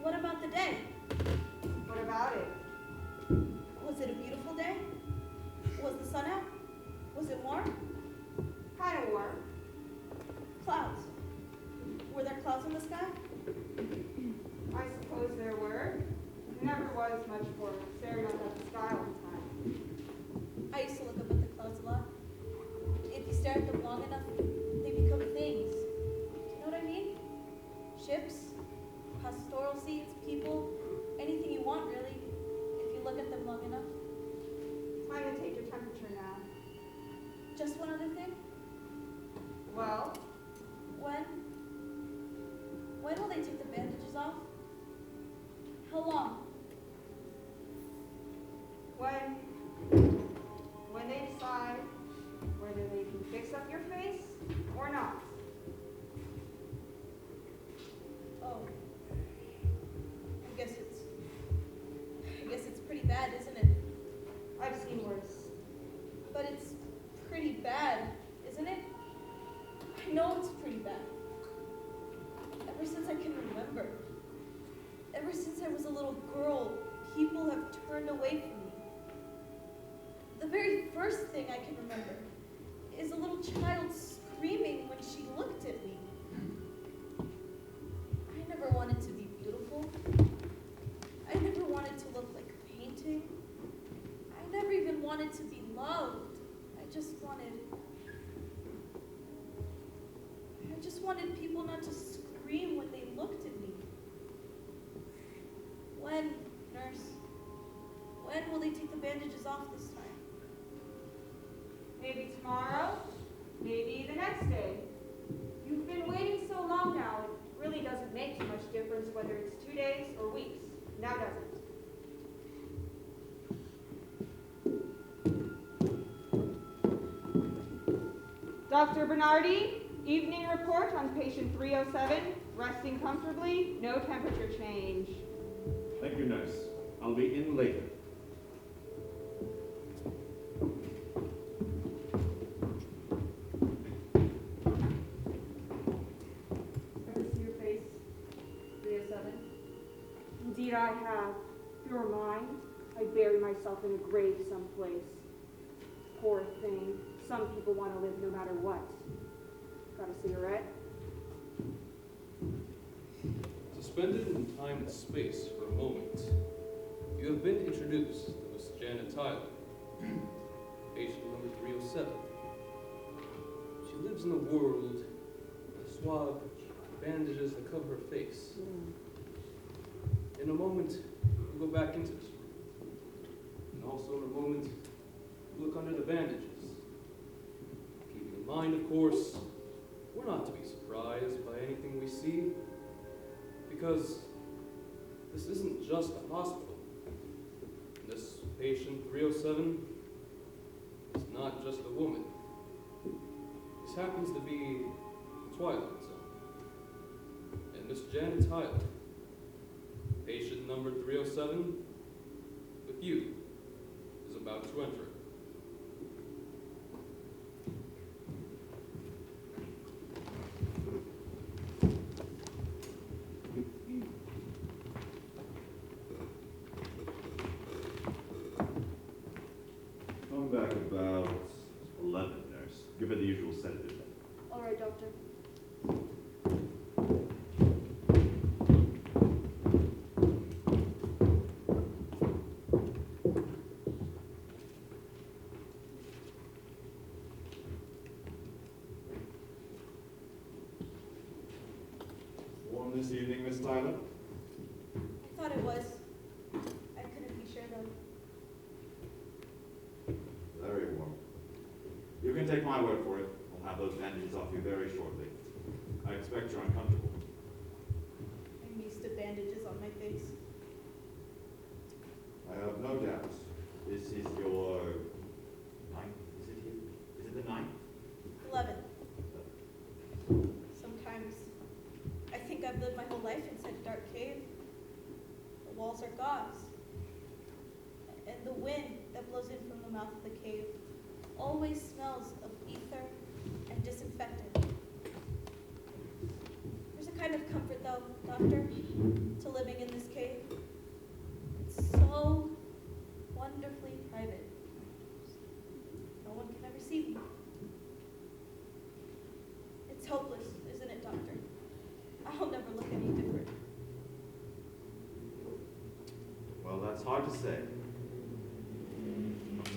What about the day? What about it? Was it a beautiful day? Was the sun out? Was it warm? Kind of warm. Clouds. Were there clouds in the sky? I suppose there were. Never was much for staring up at the sky all the time. I used to look up at the clouds a lot. If you stare at them long enough, they become things. Do you know what I mean? Ships, pastoral seeds, people, anything you want really, if you look at them long enough. Time to take your temperature now. Just one other thing. Well, When will they take the bandages off? How long? when they decide whether they can fix up your face or not. Oh. I guess it's pretty bad, isn't it? I've seen worse. But it's pretty bad, isn't it? I know it's pretty bad. Ever since I can remember. Ever since I was a little girl, people have turned away from me. The very first thing I can remember is a little child screaming when she looked at me. I never wanted to be beautiful. I never wanted to look like a painting. I never even wanted to be loved. I just wanted people not to scream when they looked at me. When, nurse? When will they take the bandages off this time? Maybe tomorrow, maybe the next day. You've been waiting so long now, it really doesn't make too much difference whether it's 2 days or weeks. Now does it? Dr. Bernardi, evening report on patient 307, resting comfortably, no temperature change. Thank you, nurse. I'll be in later. I'd bury myself in a grave someplace. Poor thing. Some people want to live no matter what. Got a cigarette? Suspended in time and space for a moment, you have been introduced to Miss Janet Tyler, patient number 307. She lives in a world with swab bandages that cover her face. In a moment, you go back into this room. And also in a moment, you look under the bandages. Keeping in mind, of course, we're not to be surprised by anything we see, because this isn't just a hospital. This patient 307 is not just a woman. This happens to be the TwiLight Zone. And Miss Janet Tyler, patient number 307, with you, is about to enter. Come back about 11, nurse. Give her the usual sedative. All right, doctor. Warm this evening, Miss Tyler? I thought it was. I couldn't be sure though. Very warm. You can take my word for it. I'll have those bandages off you very shortly. I expect you're uncomfortable. I'm used to bandages on my face. I have no doubts. This is your ninth visit here? Is it the ninth? 11. Sometimes I think I've lived my whole life inside a dark cave. The walls are gauze. And the wind that blows in from the mouth of the cave always smells of ether and disinfectant. There's a kind of comfort, though, Doctor, to living in this cave. It's so wonderfully private. No one can ever see me. It's hopeless, isn't it, Doctor? I'll never look any different. Well, that's hard to say.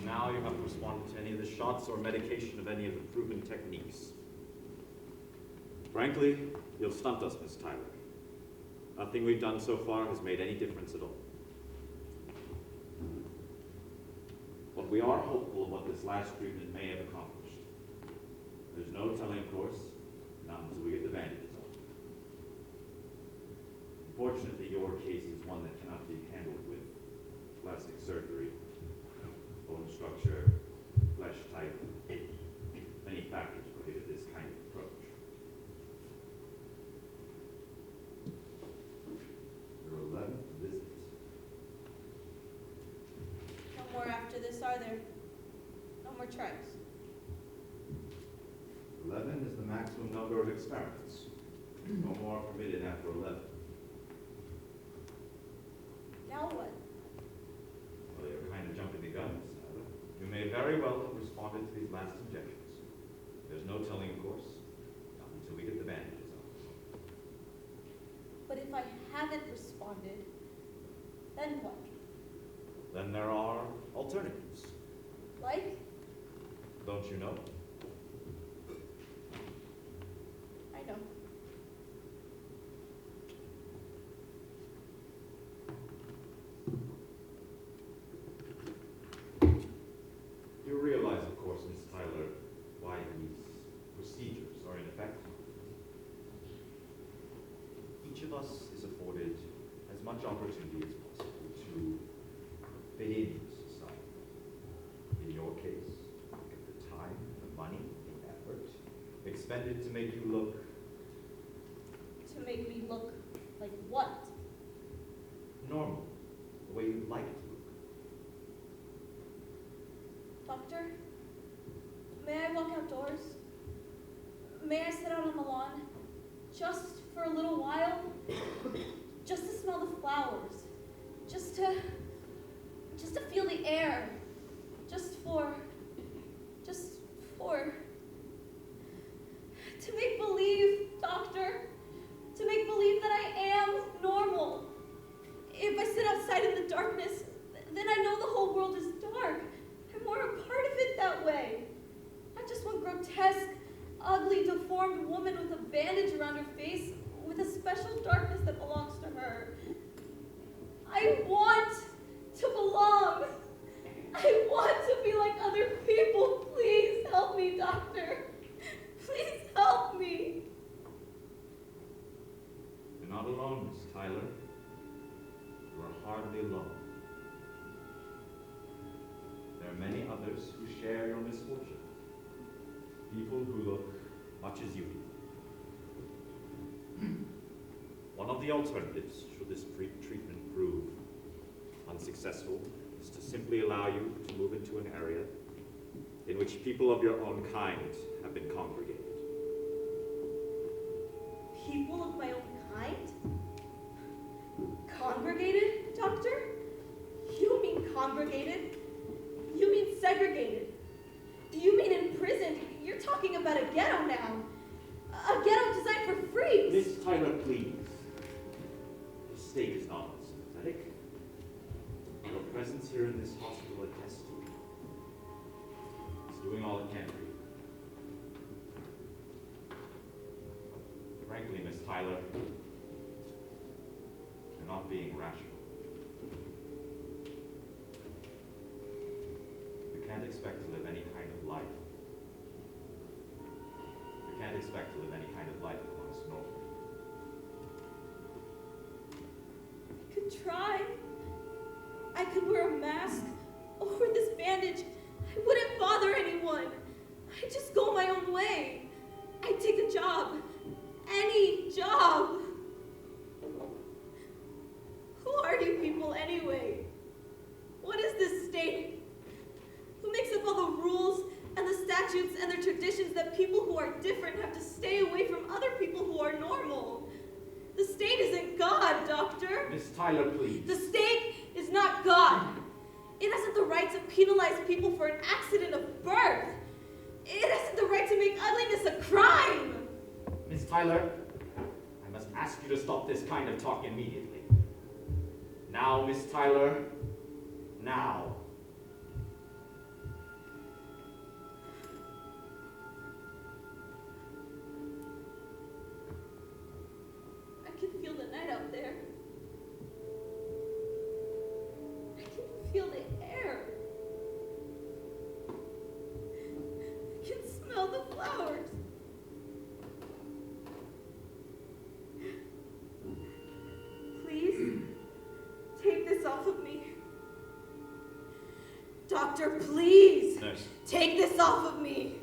Now you haven't responded to any of the shots or medication of any of the proven techniques. Frankly, you've stumped us, Miss Tyler. Nothing we've done so far has made any difference at all. But we are hopeful of what this last treatment may have accomplished. There's no telling, of course, not until we get the bandages off. Unfortunately, your case is one that cannot be handled with plastic surgery, bone structure, flesh type. Many factors prohibit this kind of approach. Your 11th visit. No more after this, are there? No more tries. 11 is the maximum number of experiments. No more permitted after 11. Now what? Well, you're kind of jumping the gun, Miss Tyler. You may very well have responded to these last injections. There's no telling, of course, not until we get the bandages on. But if I haven't responded, then what? Then there are alternatives. Like? Don't you know? I know. You realize, of course, Miss Tyler, why these procedures are in effect. Each of us is afforded as much opportunity as possible to fit in society. In your case, the time, the money, the effort expended to make you look. To make me look like what? Normal, the way you'd like to look. Doctor? May I walk outdoors? May I sit out on the lawn? Just for a little while? Just to smell the flowers? Just to just to feel the air, just for, to make believe, doctor, to make believe that I am normal. If I sit outside in the darkness, then I know the whole world is dark. I'm more a part of it that way. Not just one grotesque, ugly, deformed woman with a bandage around her face with a special darkness that belongs to her. I want to belong. I want to be like other people. Please help me, doctor. Please help me. You're not alone, Miss Tyler. You are hardly alone. There are many others who share your misfortune. People who look much as you do. One of the alternatives, should this treatment prove unsuccessful, is to simply allow you to move into an area in which people of your own kind have been congregated. People of my own kind? Congregated, doctor? You mean congregated? You mean segregated? You mean imprisoned? You're talking about a ghetto now. A ghetto designed for freaks. Miss Tyler, please. The state is not sympathetic. Your presence here in this hospital attests to it. It's doing all it can for you. Frankly, Miss Tyler, you're not being rational. You can't expect to live any kind of life. You can't expect to live any kind of life amongst normal. I could try. I could wear a mask over this bandage. I wouldn't bother anyone. I'd just go my own way. I'd take a job. Any job. Who are you people anyway? What is this state? Who makes up all the rules and the statutes and the traditions that people who are different have to stay away from other people who are normal? The state isn't God, doctor. Miss Tyler, please. The state is not God. It hasn't the right to penalize people for an accident of birth. It hasn't the right to make ugliness a crime. Miss Tyler, I must ask you to stop this kind of talk immediately. Now, Miss Tyler, now. I can feel the night out there. I can feel the air. I can smell the flowers. Please, take this off of me. Doctor, please. Nurse. Take this off of me.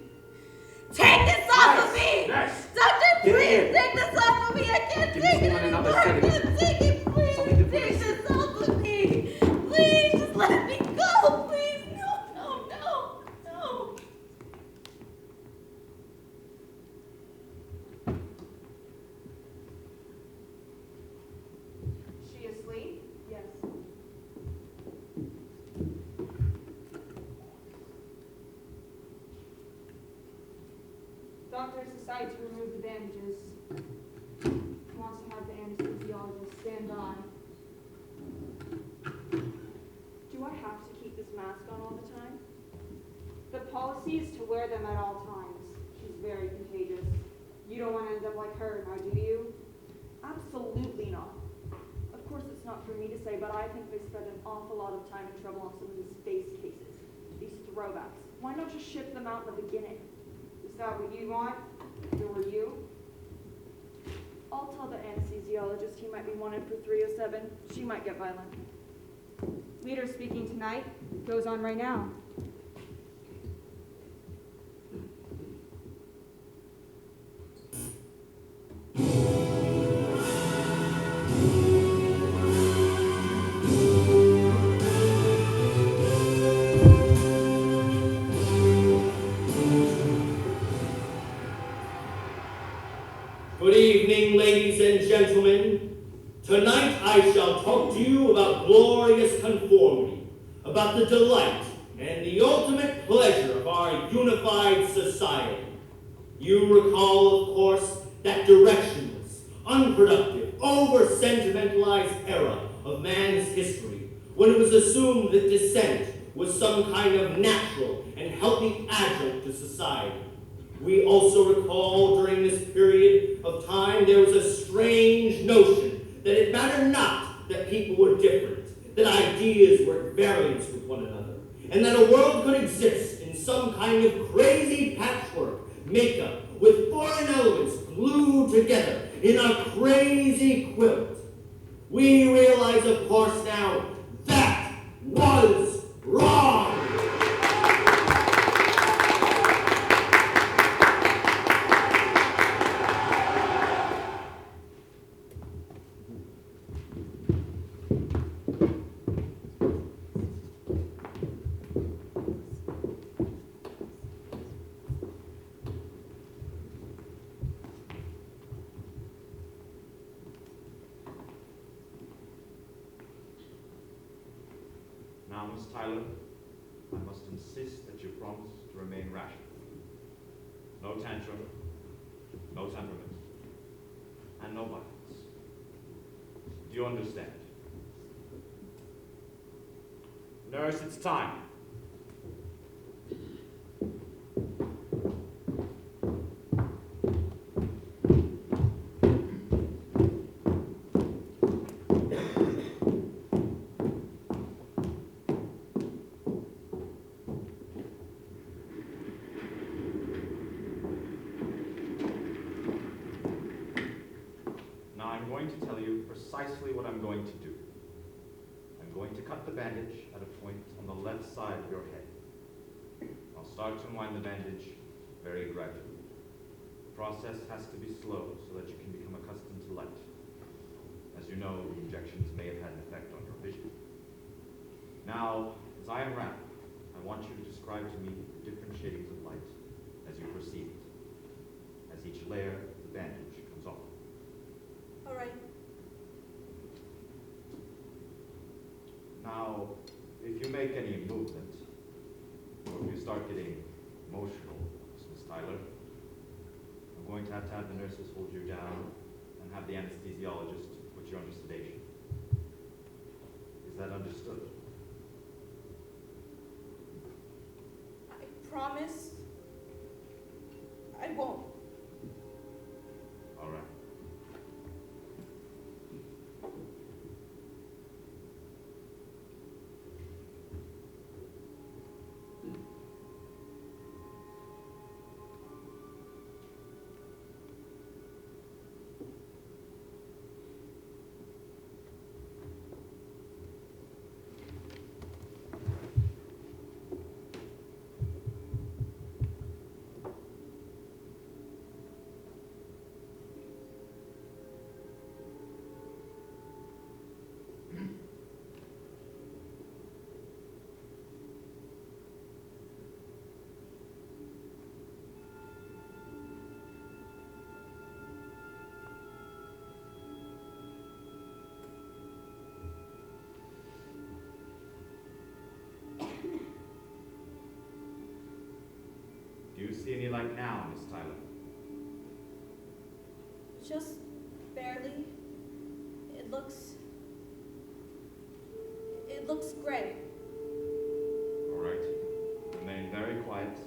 Take this off of me! Nurse. Doctor, Get please in. take this off of me! I can't Give take this it woman anymore! another I sedative. can't take it! Please Something to put take this this off of me! Please, just let me go! Please, no! She asleep? Yes. Doctor's decided to remove the bandages. He wants to have the anesthesiologist stand by. Do I have to keep this mask on all the time? The policy is to wear them at all times. She's very contagious. You don't want to end up like her, now do you? Absolutely not. Of course, it's not for me to say, but I think they spend an awful lot of time and trouble on some of these face cases, these throwbacks. Why not just ship them out in the beginning? Is that what you want? If it were you? I'll tell the anesthesiologist he might be wanted for 307. She might get violent. Leader speaking tonight goes on right now. Good evening, ladies and gentlemen. Tonight I shall talk to you about glorious conformity, about the delight and the ultimate pleasure of our unified society. You recall, of course, that directionless, unproductive, over-sentimentalized era of man's history, when it was assumed that dissent was some kind of natural and healthy adjunct to society. We also recall during this period of time there was a strange notion that it mattered not that people were different, that ideas were at variance with one another, and that a world could exist in some kind of crazy patchwork makeup with foreign elements glued together in a crazy quilt. We realize, of course, now that was wrong. Now, Miss Tyler, I must insist that you promise to remain rational. No tantrum, no temperament, and no violence. Do you understand? Nurse, it's time. I'm going to tell you precisely what I'm going to do. I'm going to cut the bandage at a point on the left side of your head. I'll start to unwind the bandage very gradually. The process has to be slow so that you can become accustomed to light. As you know, the injections may have had an effect on your vision. Now, as I unwrap, I want you to describe to me the different shadings of light as you perceive it, as each layer of the bandage comes off. All right. Now, if you make any movement, or if you start getting emotional, Miss Tyler, I'm going to have the nurses hold you down and have the anesthesiologist put you under sedation. Is that understood? I promise I won't. All right. Do you see any light now, Miss Tyler? Just barely. It looks gray. All right. Remain very quiet.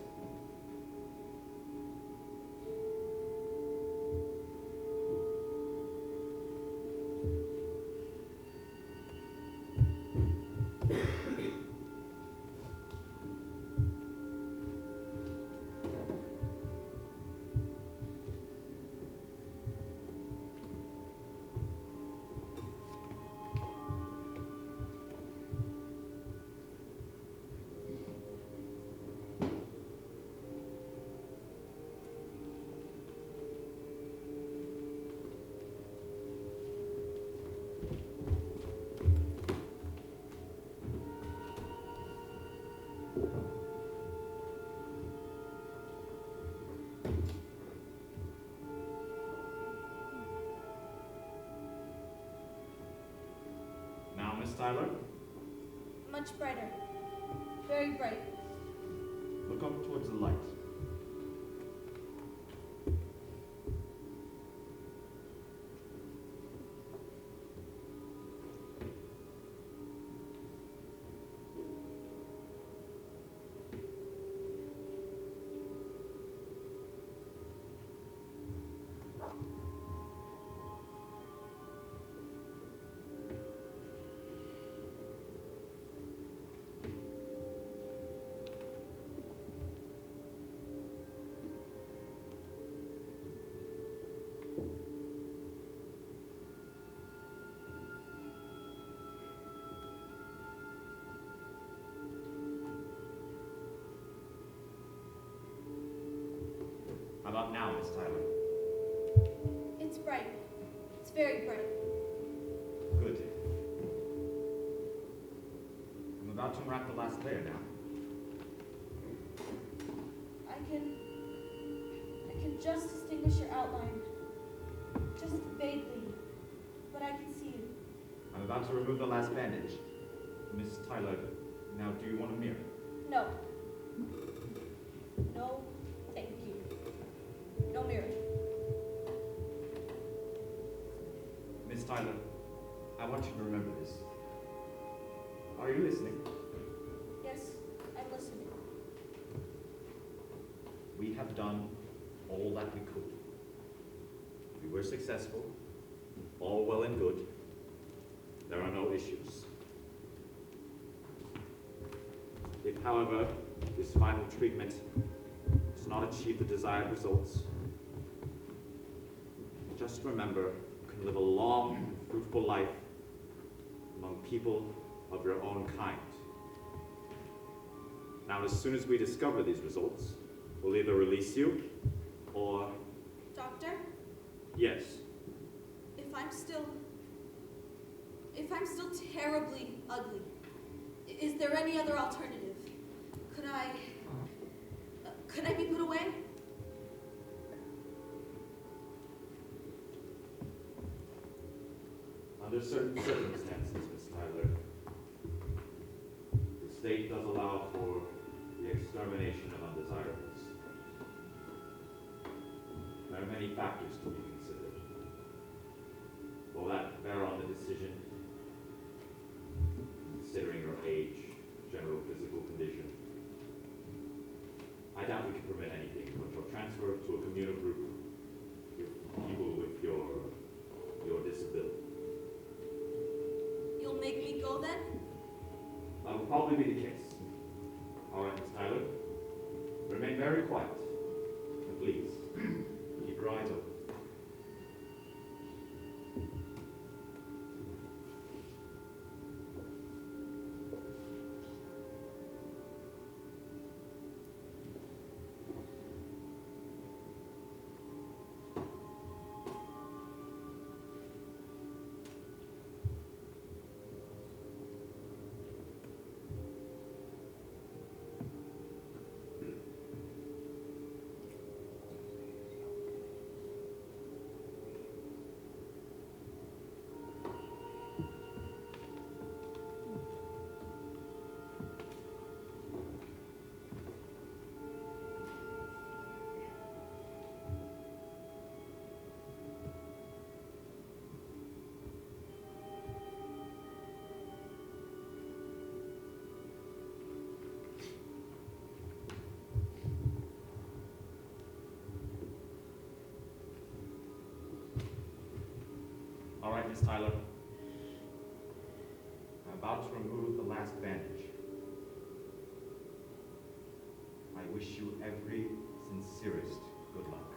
Now, Miss Tyler? Much brighter. Very bright. Look up towards the light. How about now, Miss Tyler? It's bright. It's very bright. Good. I'm about to unwrap the last layer now. I can just distinguish your outline. Just vaguely. But I can see you. I'm about to remove the last bandage. Miss Tyler, now do you want a mirror? No. No, thank you. No mirror. Miss Tyler, I want you to remember this. Are you listening? Yes, I'm listening. We have done all that we could. We were successful, all well and good. There are no issues. If, however, this final treatment does not achieve the desired results, just remember you can live a long and fruitful life among people of your own kind. Now, as soon as we discover these results, we'll either release you or... Doctor, Yes. if I'm still terribly ugly, is there any other alternative? Could I be put away? Under certain circumstances, Miss Tyler, the state does allow for the extermination of undesirables. There are many factors to be considered. Will that bear on the decision? Considering your age, general physical condition, I doubt we can permit anything but your transfer to a communal group with people with your disability. You'll make me go then? That will probably be the case. All right, Miss Tyler. Remain very quiet. And please, keep your eyes open. All right, Miss Tyler. I'm about to remove the last bandage. I wish you every sincerest good luck.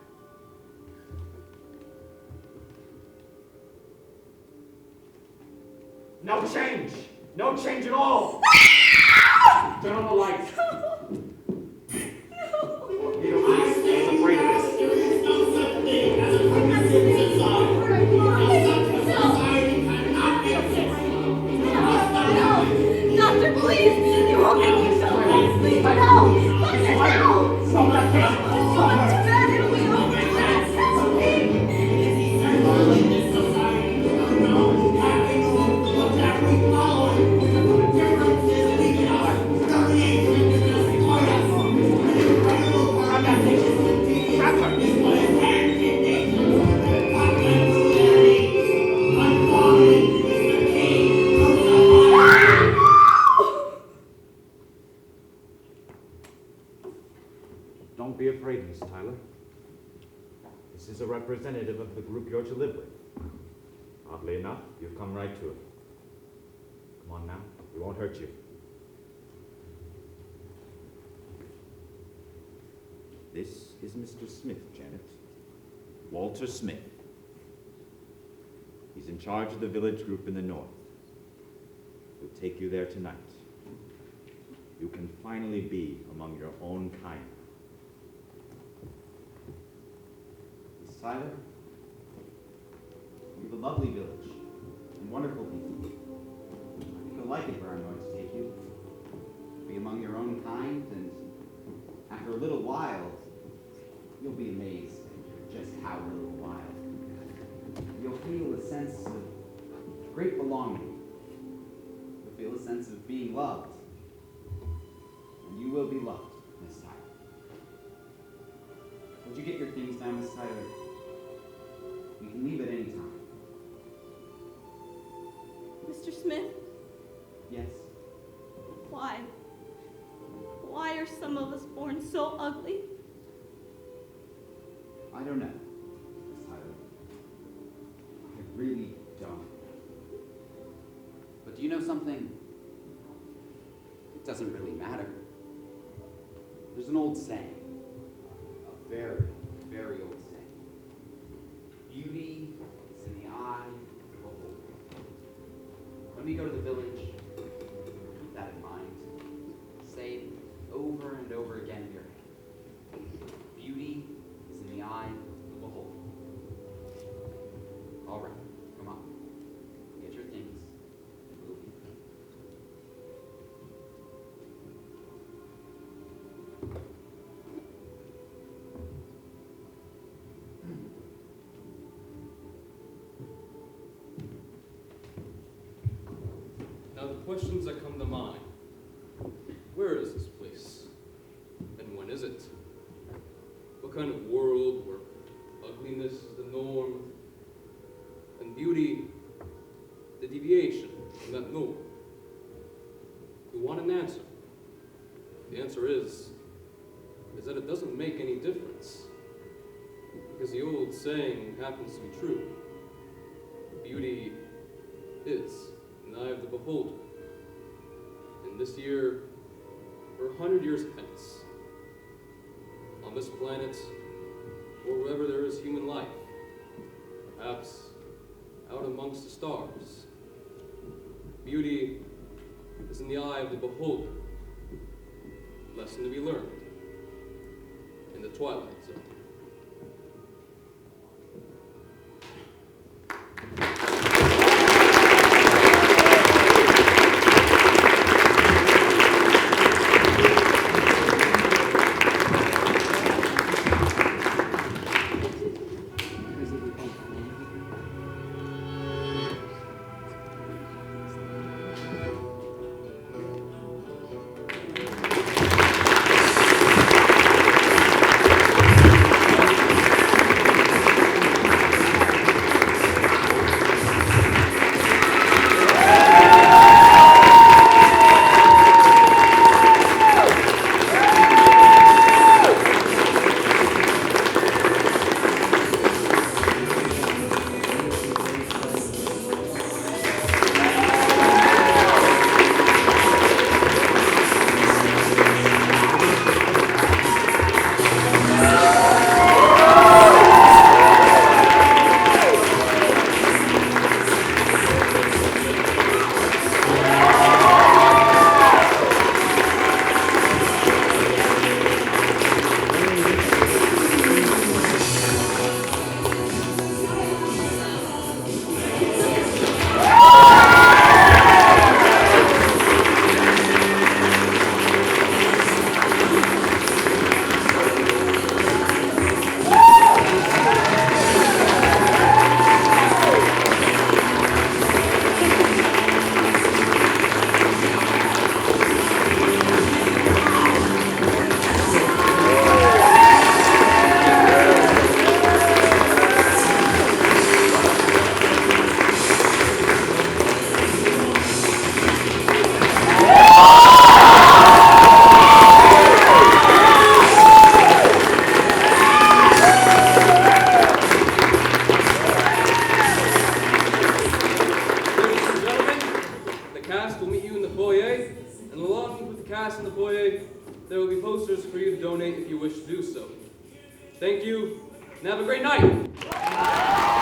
No change! No change at all! Turn on the lights. I was afraid of this. There is no such thing as a permissive society. Society cannot be No, Doctor, please! You won't make me so bad, please! No! Doctor, no! It's so much bad, it'll be over fast! Help me! this society. No, having what we follow. The differences we Don't be afraid, Miss Tyler. This is a representative of the group you're to live with. Oddly enough, you've come right to it. Come on now, we won't hurt you. This is Mr. Smith, Janet. Walter Smith. He's in charge of the village group in the north. We'll take you there tonight. You can finally be among your own kind. Miss Tyler, we have a lovely village and wonderful people. I think you'll like it where I'm going to take you. Be among your own kind, and after a little while, you'll be amazed at just how little while. You'll feel a sense of great belonging. You'll feel a sense of being loved. And you will be loved, Miss Tyler. Would you get your things now, Miss Tyler? You can leave at any time. Mr. Smith, Yes? why? Why are some of us born so ugly? I don't know, Miss Tyler. I really don't. But do you know something? It doesn't really matter. There's an old saying, a very, very old saying. Beauty is in the eye of the beholder. When we go to the village, keep that in mind. Say it over and over again in your head. Beauty is in the eye of the beholder. All right, come on. Get your things. We'll leave. Now the questions that come to mind. Where is this place? And when is it? What kind of world where ugliness is the norm and beauty the deviation from that norm? We want an answer. The answer is that it doesn't make any difference. Because the old saying happens to be true. Beauty is in the eye of the beholder. And this year, or 100 years hence, on this planet, or wherever there is human life, perhaps out amongst the stars, beauty is in the eye of the beholder. Lesson to be learned in the TwiLight Zone. way, there will be posters for you to donate if you wish to do so. Thank you, and have a great night!